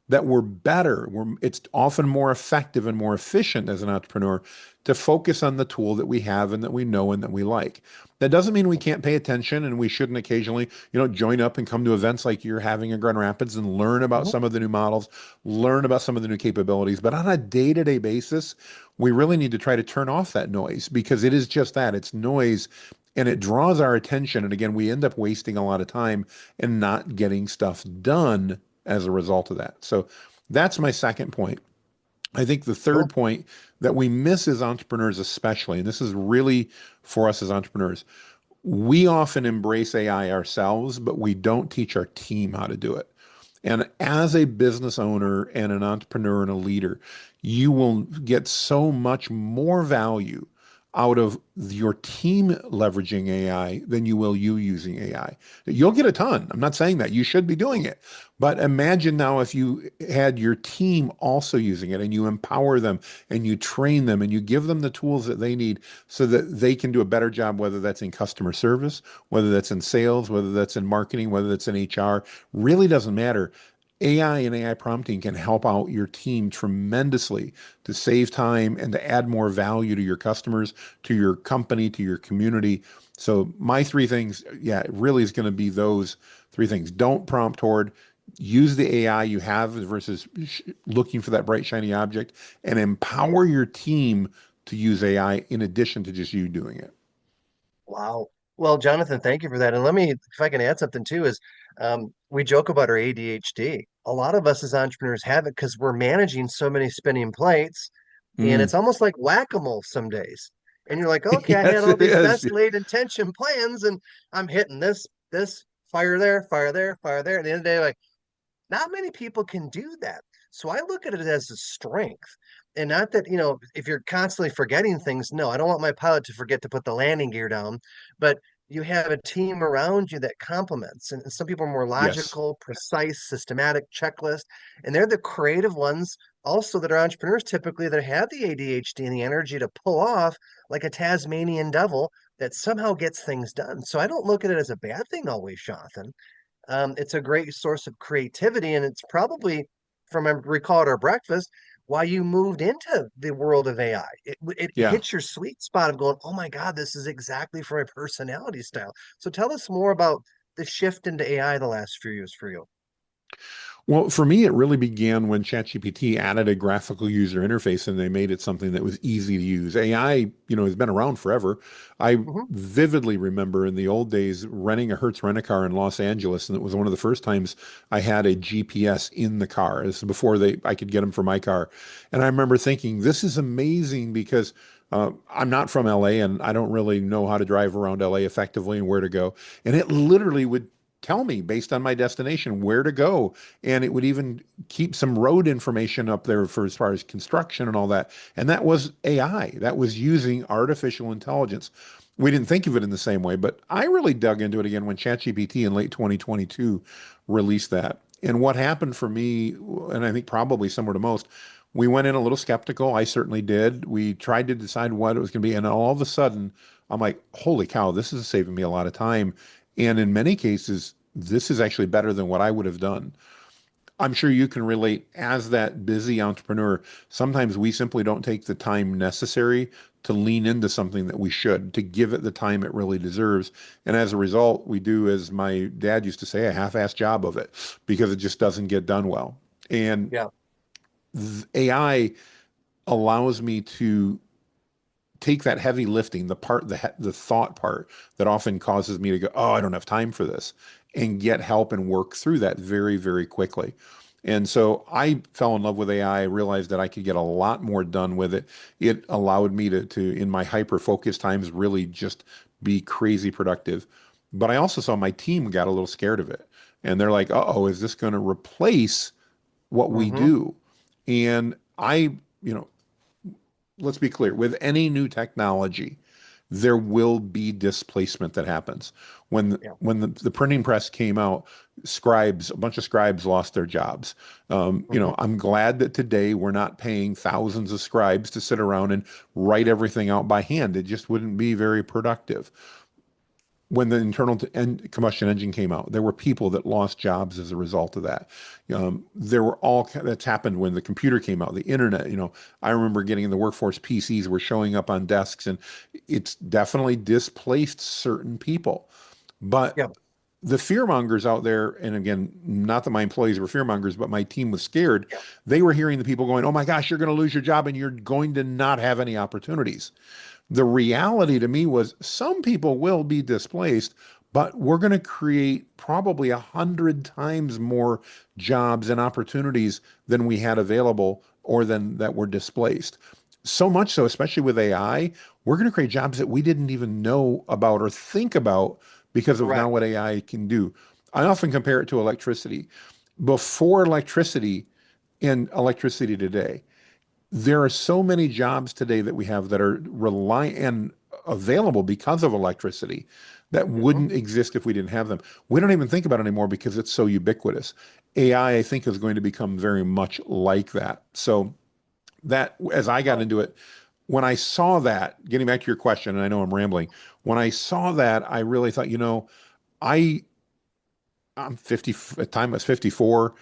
that we're better. It's often more effective and more efficient as an entrepreneur to focus on the tool that we have and that we know and that we like. That doesn't mean we can't pay attention and we shouldn't occasionally, join up and come to events like you're having in Grand Rapids and learn about Mhm. some of the new models, learn about some of the new capabilities. But on a day-to-day basis, we really need to try to turn off that noise because it is just that. It's noise and it draws our attention. And again, we end up wasting a lot of time and not getting stuff done as a result of that. So that's my second point. I think the third Cool. point that we miss as entrepreneurs, especially, and this is really for us as entrepreneurs, we often embrace AI ourselves, but we don't teach our team how to do it. And as a business owner and an entrepreneur and a leader, you will get so much more value out of your team leveraging AI than you will you using AI. You'll get a ton. I'm not saying that. You should be doing it. But imagine now if you had your team also using it and you empower them and you train them and you give them the tools that they need so that they can do a better job, whether that's in customer service, whether that's in sales, whether that's in marketing, whether that's in HR, really doesn't matter. AI and AI prompting can help out your team tremendously to save time and to add more value to your customers, to your company, to your community. So my three things, yeah, it really is going to be those three things. Don't prompt hoard. Use the AI you have versus looking for that bright, shiny object and empower your team to use AI in addition to just you doing it. Wow. Well, Jonathan, thank you for that. And let me, if I can add something too, is we joke about our ADHD. A lot of us as entrepreneurs have it because we're managing so many spinning plates, and Mm. it's almost like whack-a-mole some days. And you're like, okay, I had Yes, all it these is. best laid intention plans, and I'm hitting this, fire there, fire there, fire there. At the end of the day, like, not many people can do that. So I look at it as a strength. And not that, if you're constantly forgetting things, no, I don't want my pilot to forget to put the landing gear down. But you have a team around you that complements. And some people are more Yes. logical, precise, systematic, checklist, and they're the creative ones also that are entrepreneurs typically that have the ADHD and the energy to pull off like a Tasmanian devil that somehow gets things done. So I don't look at it as a bad thing always, Jonathan. It's a great source of creativity, and it's probably, from I recall at our breakfast, why you moved into the world of AI. It Yeah. hits your sweet spot of going, oh my God, this is exactly for my personality style. So tell us more about the shift into AI the last few years for you. Well, for me, it really began when ChatGPT added a graphical user interface and they made it something that was easy to use. AI, has been around forever. I Hmm. vividly remember in the old days renting a Hertz rent-a-car in Los Angeles, and it was one of the first times I had a GPS in the car. This is before I could get them for my car. And I remember thinking, this is amazing because I'm not from LA and I don't really know how to drive around LA effectively and where to go. And it literally would tell me based on my destination where to go, and it would even keep some road information up there for as far as construction and all that. And that was AI. That was using artificial intelligence. We didn't think of it in the same way, but I really dug into it again when ChatGPT in late 2022 released that. And what happened for me, and I think probably similar to most, we went in a little skeptical. I certainly did. We tried to decide what it was going to be. And all of a sudden, I'm like, holy cow, this is saving me a lot of time. And in many cases, this is actually better than what I would have done. I'm sure you can relate as that busy entrepreneur. Sometimes we simply don't take the time necessary to lean into something that we should, to give it the time it really deserves. And as a result, we do, as my dad used to say, a half-assed job of it because it just doesn't get done well. And Yeah, AI allows me to take that heavy lifting, the thought part that often causes me to go, oh, I don't have time for this, and get help and work through that very, very quickly. And so I fell in love with AI. I realized that I could get a lot more done with it. It allowed me to in my hyper focus times, really just be crazy productive. But I also saw my team got a little scared of it. And they're like, uh-oh, is this going to replace what we hmm, do? And you know, let's be clear, with any new technology, there will be displacement that happens. yeah, When the printing press came out, a bunch of scribes lost their jobs. hmm, I'm glad that today we're not paying thousands of scribes to sit around and write everything out by hand. It just wouldn't be very productive. When the combustion engine came out, there were people that lost jobs as a result of that. There were all that's happened when the computer came out, the internet. I remember getting in the workforce, PCs were showing up on desks, and it's definitely displaced certain people. But yeah, the fear mongers out there, and again, not that my employees were fear mongers, but my team was scared. They were hearing the people going, "Oh my gosh, you're going to lose your job, and you're going to not have any opportunities." The reality to me was some people will be displaced, but we're going to create probably 100 times more jobs and opportunities than we had available or than that were displaced. So much so, especially with AI, we're going to create jobs that we didn't even know about or think about because of now correct. what AI can do. I often compare it to electricity. Before electricity and electricity today, there are so many jobs today that we have that are reliant and available because of electricity that Hmm. wouldn't exist if we didn't have them. We don't even think about it anymore because it's so ubiquitous. AI, I think, is going to become very much like that. So that as I got Oh, into it, when I saw that, getting back to your question, and I know I'm rambling, when I saw that, I really thought, I I'm 50, at the time I was 54.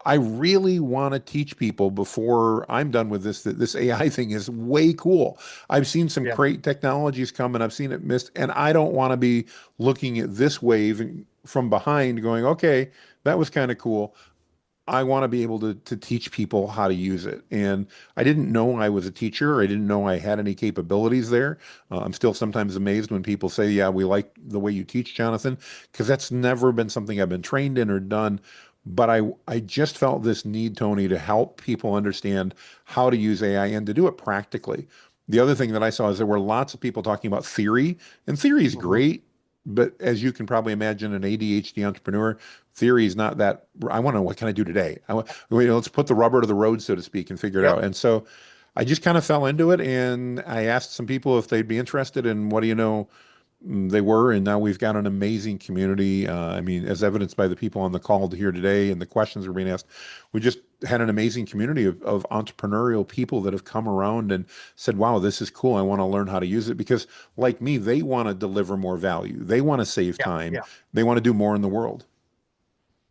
I really want to teach people before I'm done with this that this AI thing is way cool. I've seen some yeah, great technologies come and I've seen it missed, and I don't want to be looking at this wave from behind going, okay, that was kind of cool. I want to be able to teach people how to use it. And I didn't know I was a teacher. I didn't know I had any capabilities there. I'm still sometimes amazed when people say, yeah, we like the way you teach, Jonathan, because that's never been something I've been trained in or done. But I just felt this need, Tony, to help people understand how to use AI and to do it practically. The other thing that I saw is there were lots of people talking about theory, and theory is hmm, great. But as you can probably imagine, an ADHD entrepreneur, theory is not that. I want to know what can I do today. Let's put the rubber to the road, so to speak, and figure it yep. out. And so I just kind of fell into it, and I asked some people if they'd be interested. And what do you know? They were, and now we've got an amazing community. I mean, as evidenced by the people on the call here today and the questions that are being asked, we just had an amazing community of entrepreneurial people that have come around and said, "Wow, this is cool. I want to learn how to use it." Because, like me, they want to deliver more value. They want to save Yeah, time. yeah. They want to do more in the world.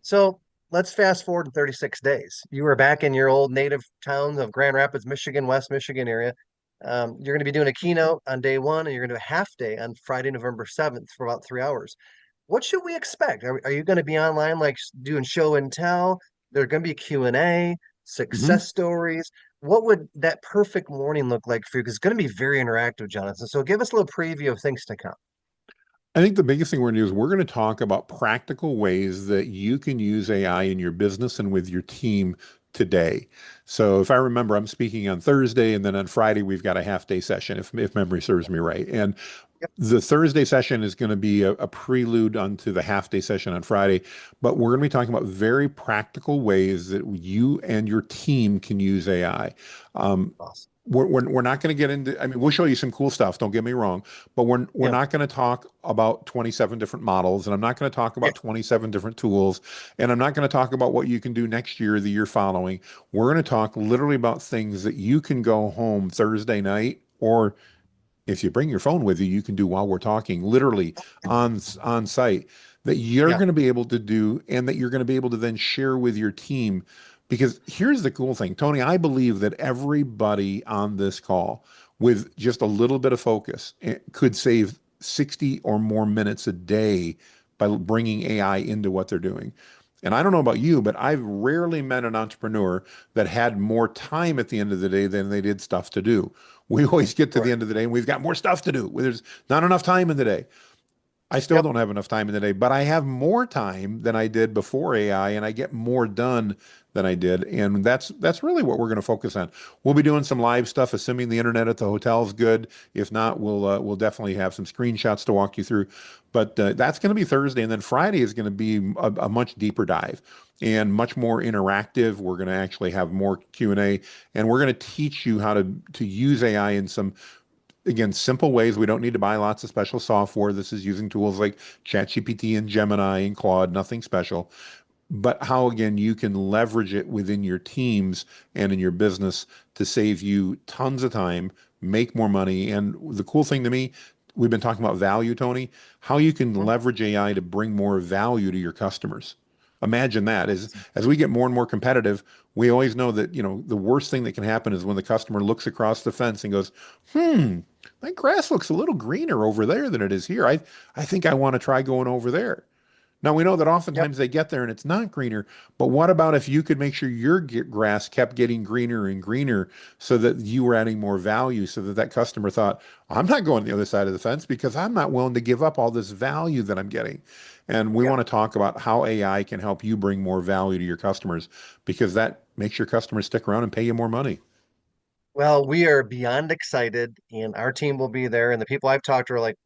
So let's fast forward to 36 days. You were back in your old native town of Grand Rapids, Michigan, West Michigan area. You're going to be doing a keynote on day one, and you're going to do a half day on Friday, November 7th for about 3 hours. What should we expect? Are you going to be online like doing show and tell? There's going to be Q&A, Mhm. success stories. What would that perfect morning look like for you? Because it's going to be very interactive, Jonathan. So give us a little preview of things to come. I think the biggest thing we're going to do is we're going to talk about practical ways that you can use AI in your business and with your team today. So if I remember, I'm speaking on Thursday, and then on Friday we've got a half day session, if memory serves me right. And Yep. the Thursday session is going to be a prelude onto the half day session on Friday, but we're going to be talking about very practical ways that you and your team can use AI. Um, Awesome. we're not going to get into, I mean, we'll show you some cool stuff, don't get me wrong, but we're Yeah. not going to talk about 27 different models, and I'm not going to talk Yeah. about 27 different tools, and I'm not going to talk about what you can do next year or the year following. We're going to talk literally about things that you can go home Thursday night, or if you bring your phone with you, you can do while we're talking, literally on site, that you're Yeah. going to be able to do and that you're going to be able to then share with your team. Because here's the cool thing, Tony, I believe that everybody on this call with just a little bit of focus could save 60 or more minutes a day by bringing AI into what they're doing. And I don't know about you, but I've rarely met an entrepreneur that had more time at the end of the day than they did stuff to do. We always get to the Right. end of the day and we've got more stuff to do. There's not enough time in the day. I still Yep. don't have enough time in the day, but I have more time than I did before AI, and I get more done than I did. And that's really what we're going to focus on. We'll be doing some live stuff, assuming the internet at the hotel is good. If not, we'll definitely have some screenshots to walk you through. But that's going to be Thursday, and then Friday is going to be a much deeper dive and much more interactive. We're going to actually have more Q&A, and we're going to teach you how to use AI in some, again, simple ways. We don't need to buy lots of special software. This is using tools like ChatGPT and Gemini and Claude, nothing special. But how, again, you can leverage it within your teams and in your business to save you tons of time, make more money. And the cool thing to me, we've been talking about value, Tony, how you can Mhm. leverage AI to bring more value to your customers. Imagine that. As we get more and more competitive, we always know that, the worst thing that can happen is when the customer looks across the fence and goes, that grass looks a little greener over there than it is here. I think I want to try going over there. Now we know that Yep. oftentimes they get there and it's not greener, but what about if you could make sure your grass kept getting greener and greener so that you were adding more value so that that customer thought, I'm not going to the other side of the fence because I'm not willing to give up all this value that I'm getting. And we Yeah. want to talk about how AI can help you bring more value to your customers because that makes your customers stick around and pay you more money. Well, we are beyond excited, and our team will be there. And the people I've talked to are like,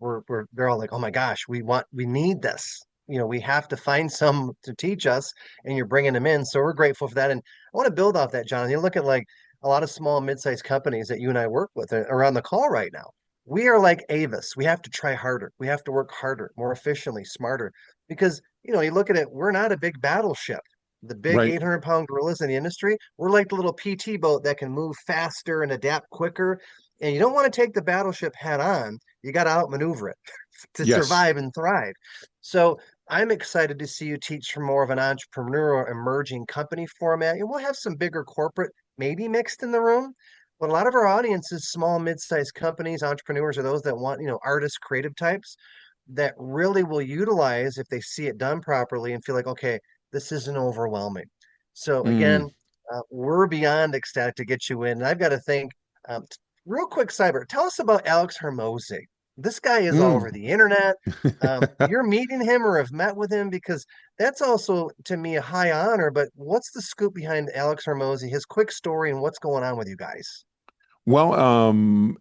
they're all like, oh my gosh, we need this. We have to find some to teach us, and you're bringing them in. So we're grateful for that. And I want to build off that, John. You look at like a lot of small, mid-sized companies that you and I work with are on the call right now. We are like Avis. We have to try harder. We have to work harder, more efficiently, smarter. Because, you look at it, we're not a big battleship. The big Right. 800-pound gorillas in the industry, we're like the little PT boat that can move faster and adapt quicker. And you don't want to take the battleship head on. You got to outmaneuver it to Yes. survive and thrive. So I'm excited to see you teach from more of an entrepreneurial emerging company format. And we'll have some bigger corporate maybe mixed in the room. But a lot of our audience is small, mid-sized companies, entrepreneurs, or those that want, artists, creative types that really will utilize if they see it done properly and feel like, okay, this isn't overwhelming. So Mm. again, we're beyond ecstatic to get you in. And I've got to think, real quick, Cyber, tell us about Alex Hermosi. This guy is all over Mm. the internet. You're meeting him or have met with him because that's also to me a high honor. But what's the scoop behind Alex Hermosi, his quick story, and what's going on with you guys? Well,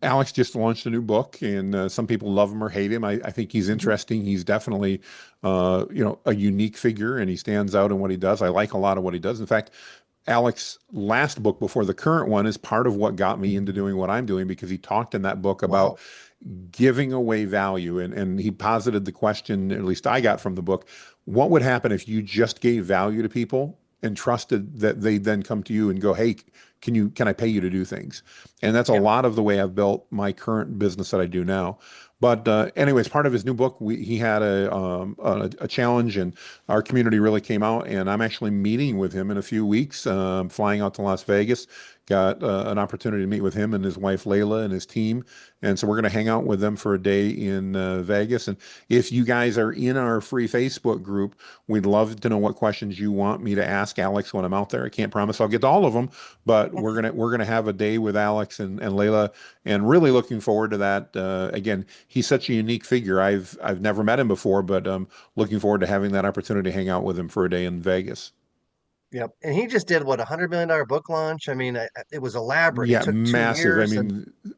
Alex just launched a new book, and some people love him or hate him. I think he's Mhm. interesting. He's definitely, a unique figure, and he stands out in what he does. I like a lot of what he does. In fact, Alex's last book before the current one is part of what got me into doing what I'm doing because he talked in that book about Wow. giving away value. And he posited the question, at least I got from the book, what would happen if you just gave value to people and trusted that they'd then come to you and go, hey, can I pay you to do things? And that's a Yep. lot of the way I've built my current business that I do now. But anyways, part of his new book, he had a challenge, and our community really came out. And I'm actually meeting with him in a few weeks, flying out to Las Vegas. Got an opportunity to meet with him and his wife Layla and his team, and so we're going to hang out with them for a day in Vegas. And if you guys are in our free Facebook group, we'd love to know what questions you want me to ask Alex when I'm out there. I can't promise I'll get to all of them, but we're gonna have a day with Alex and Layla, and really looking forward to that. Again, he's such a unique figure. I've never met him before, but looking forward to having that opportunity to hang out with him for a day in Vegas. Yep. And he just did what, $100 million book launch. I mean, it was elaborate. It Yeah, took two massive. I years, and mean,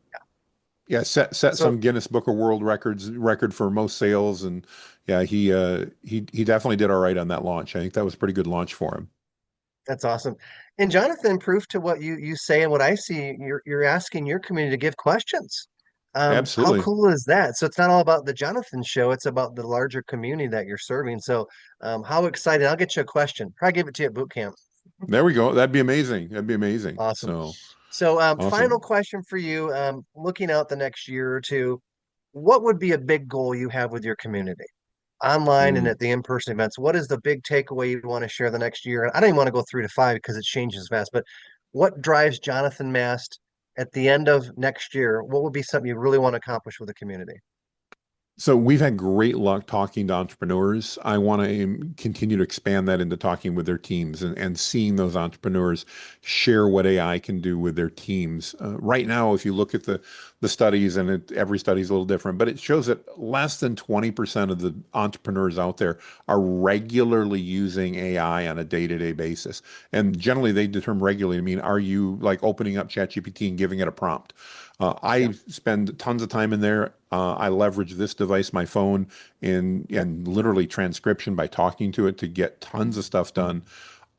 yeah, set so some Guinness Book of World Records record for most sales, and yeah, he definitely did all right on that launch. I think that was a pretty good launch for him. that's awesome. And Jonathan, proof to what you say and what I see, you're asking your community to give questions. How Absolutely. cool is that? So it's not all about the Jonathan show, it's about the larger community that you're serving. So how excited. I'll get you a question. Probably give it to you at boot camp. There we go. That'd be amazing. That'd be amazing. Awesome. So So final awesome. question for you. Looking out the next year or two, what would be a big goal you have with your community? Online and Mm. at the in-person events, what is the big takeaway you want to share the next year? I don't even want to go 3 to 5 because it changes fast, but what drives Jonathan Mast at the end of next year? What would be something you really want to accomplish with the community? So we've had great luck talking to entrepreneurs. I want to continue to expand that into talking with their teams and seeing those entrepreneurs share what AI can do with their teams. Right now, if you look at the studies, and every study is a little different, but it shows that less than 20% of the entrepreneurs out there are regularly using AI on a day-to-day basis. And generally, they determine regularly, I mean, are you like opening up ChatGPT and giving it a prompt? Yeah. I spend tons of time in there. I leverage this device, my phone, and literally transcription by talking to it to get tons of stuff done.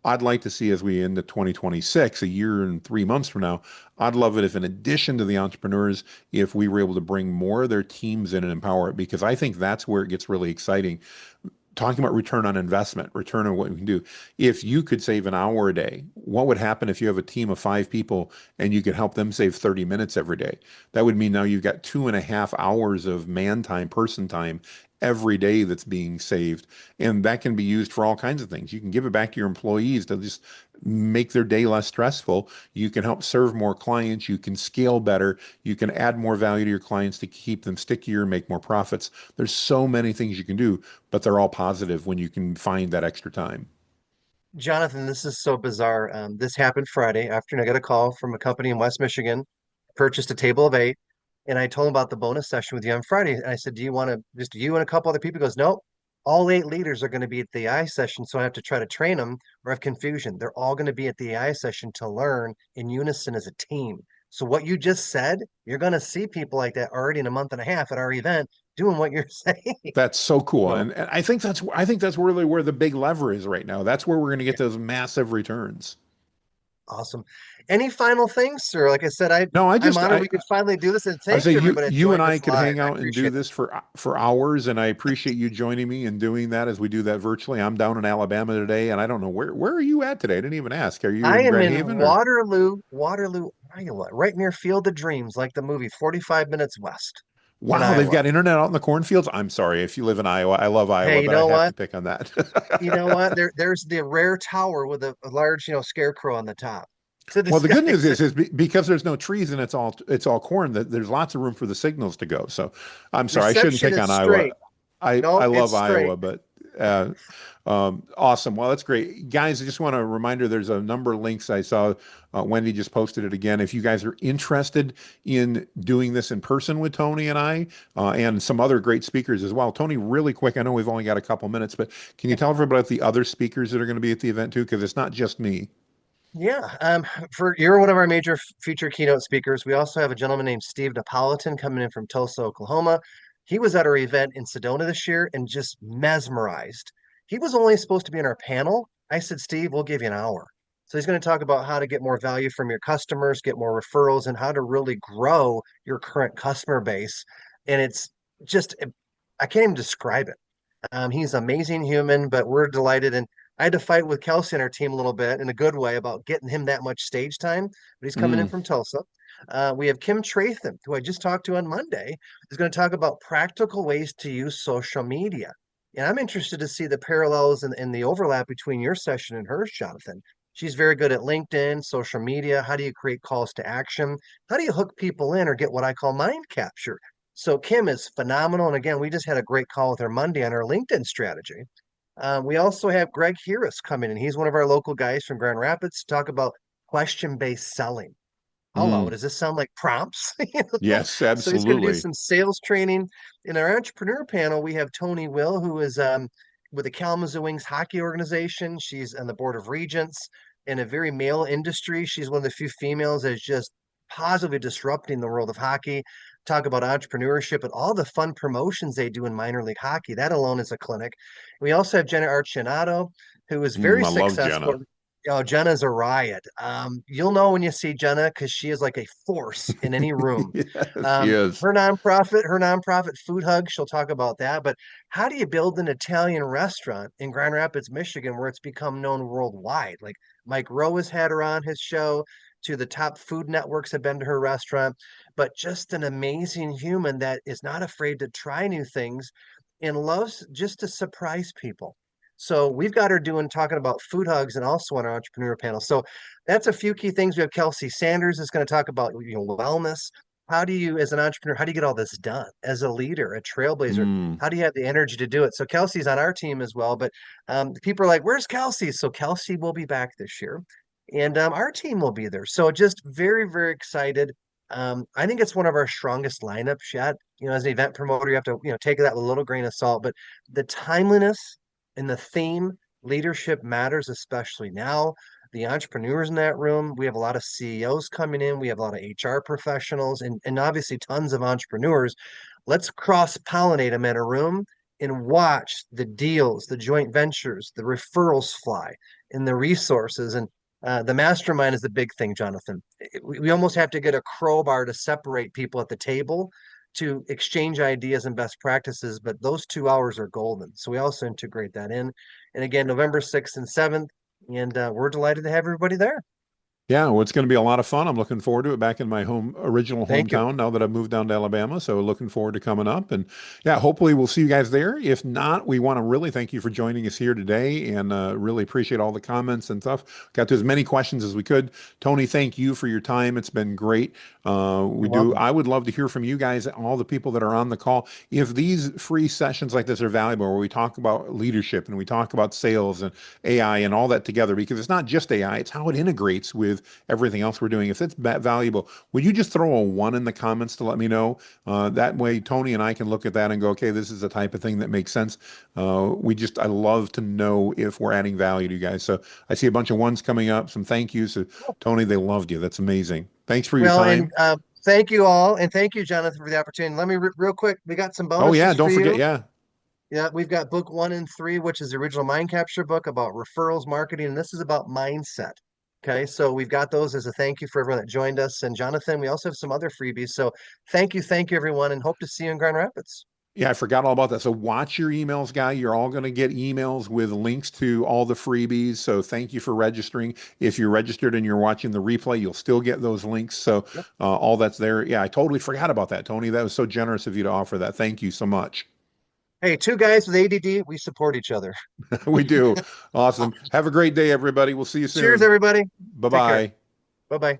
I'd like to see as we into 2026, a year and 3 months from now, I'd love it if, in addition to the entrepreneurs, if we were able to bring more of their teams in and empower it, because I think that's where it gets really exciting talking about return on investment, return on what we can do. If you could save an hour a day, what would happen if you have a team of 5 people and you could help them save 30 minutes every day? That would mean now you've got 2.5 hours of man time, person time every day that's being saved. And that can be used for all kinds of things. You can give it back to your employees to just make their day less stressful. You can help serve more clients. You can scale better. You can add more value to your clients to keep them stickier, make more profits. There's so many things you can do, but they're all positive when you can find that extra time. Jonathan, this is so bizarre. This happened Friday afternoon. I got a call from a company in West Michigan, purchased a table of 8, and I told him about the bonus session with you on Friday. And I said, "Do you want to just you and a couple other people?" He goes, "Nope, all 8 leaders are going to be at the AI session, so I have to try to train them or have confusion. They're all going to be at the AI session to learn in unison as a team." So what you just said, you're going to see people like that already in a month and a half at our event doing what you're saying. That's so cool. So And I think that's really where the big lever is right now. That's where we're going to yeah, get those massive returns. awesome. Any final things, sir? Like I said, No, I'm honored we could finally do this, and I thank say you you everybody that you and joined I us could live. hang I out and do appreciate this for hours, and I appreciate you joining me and doing that as we do that virtually. I'm down in Alabama today, and I don't know where are you at today? I didn't even ask. Are you I in am Grand in Haven or? Waterloo, Iowa, right near Field of Dreams, like the movie, 45 minutes west in Wow, they've Iowa. got internet out in the cornfields. I'm sorry if you live in Iowa. I love Hey, Iowa, you but I know have to what? pick on that. You know what? There's the rare tower with a large, scarecrow on the top. To Well, the good news disguise it. is because there's no trees and it's all corn, that there's lots of room for the signals to go. So I'm sorry, I shouldn't Reception pick is on Iowa. straight. I Nope, it's love straight. Iowa, but uh, awesome. Well, that's great, guys. I just want a reminder. There's a number of links I saw. Wendy just posted it again. If you guys are interested in doing this in person with Tony and I, and some other great speakers as well. Tony, really quick. I know we've only got a couple minutes, but can you tell everybody about the other speakers that are going to be at the event too? Because it's not just me. Yeah, for you're one of our major feature keynote speakers. We also have a gentleman named Steve Napolitan coming in from Tulsa, Oklahoma. He was at our event in Sedona this year and just mesmerized. He was only supposed to be in our panel. I said, Steve, we'll give you an hour. So he's going to talk about how to get more value from your customers, get more referrals, and how to really grow your current customer base. And it's just, I can't even describe it. He's an amazing human, but we're delighted. And I had to fight with Kelsey and our team a little bit in a good way about getting him that much stage time, but he's coming in Mm, from Tulsa. We have Kim Tratham, who I just talked to on Monday, is going to talk about practical ways to use social media. And I'm interested to see the parallels and the overlap between your session and hers, Jonathan. She's very good at LinkedIn, social media. How do you create calls to action? How do you hook people in or get what I call mind capture? So Kim is phenomenal. And again, we just had a great call with her Monday on our LinkedIn strategy. We also have Greg Harris coming in. He's one of our local guys from Grand Rapids to talk about question-based selling. Hello, mm. does this sound like prompts? You know? Yes, So he's going to do absolutely. some sales training. In our entrepreneur panel, we have Tony Will, who is with the Kalamazoo Wings hockey organization. She's on the board of regents in a very male industry. She's one of the few females that is just positively disrupting the world of hockey. Talk about entrepreneurship and all the fun promotions they do in minor league hockey. That alone is a clinic. We also have Jenna Archinato, who is very I love successful. Jenna. Oh, Jenna's a riot. You'll know when you see Jenna because she is like a force in any room. Yes, she is. Her nonprofit Food Hug, she'll talk about that. But how do you build an Italian restaurant in Grand Rapids, Michigan, where it's become known worldwide? Like Mike Rowe has had her on his show, to the top food networks have been to her restaurant, but just an amazing human that is not afraid to try new things and loves just to surprise people. So we've got her doing talking about food hugs and also on our entrepreneur panel. So that's a few key things. We have Kelsey Sanders is going to talk about wellness. How do you, as an entrepreneur, how do you get all this done? As a leader, a trailblazer, Mm. how do you have the energy to do it? So Kelsey's on our team as well. But people are like, "Where's Kelsey?" So Kelsey will be back this year, and our team will be there. So just very, very excited. I think it's one of our strongest lineups yet. As an event promoter, you have to take that with a little grain of salt. But the timeliness and the theme, leadership matters, especially now. The entrepreneurs in that room, we have a lot of CEOs coming in, we have a lot of HR professionals, and obviously tons of entrepreneurs. Let's cross pollinate them in a room and watch the deals, the joint ventures, the referrals fly, and the resources. And the mastermind is the big thing, Jonathan. We almost have to get a crowbar to separate people at the table to exchange ideas and best practices, but those 2 hours are golden. So we also integrate that in. And again, November 6th and 7th, and we're delighted to have everybody there. Yeah, well, it's going to be a lot of fun. I'm looking forward to it back in my original Thank you. hometown now that I've moved down to Alabama. So looking forward to coming up. And yeah, hopefully we'll see you guys there. If not, we want to really thank you for joining us here today and really appreciate all the comments and stuff. Got to as many questions as we could. Tony, thank you for your time. It's been great. You're welcome. I would love to hear from you guys, all the people that are on the call. If these free sessions like this are valuable, where we talk about leadership and we talk about sales and AI and all that together, because it's not just AI, it's how it integrates with everything else we're doing. If it's valuable, would you just throw a one in the comments to let me know? That way, Tony and I can look at that and go, okay, this is the type of thing that makes sense. I love to know if we're adding value to you guys. So I see a bunch of ones coming up, some thank yous. So, Tony, they loved you. That's amazing. Thanks for your Well, and time. thank you all, and thank you, Jonathan, for the opportunity. Let me real quick. We got some Oh, yeah, bonuses for don't forget. you. Yeah. Yeah, we've got book 1 and 3, which is the original mind capture book about referrals, marketing, and this is about mindset. Okay, so we've got those as a thank you for everyone that joined us. And Jonathan, we also have some other freebies. So thank you, everyone, and hope to see you in Grand Rapids. Yeah, I forgot all about that. So watch your emails, guy. You're all going to get emails with links to all the freebies. So thank you for registering. If you're registered and you're watching the replay, you'll still get those links. So Yep. all that's there. Yeah, I totally forgot about that, Tony. That was so generous of you to offer that. Thank you so much. Hey, two guys with ADD, we support each other. We do. Awesome. Have a great day, everybody. We'll see you Cheers, soon. everybody. Take care. Bye-bye. Bye bye.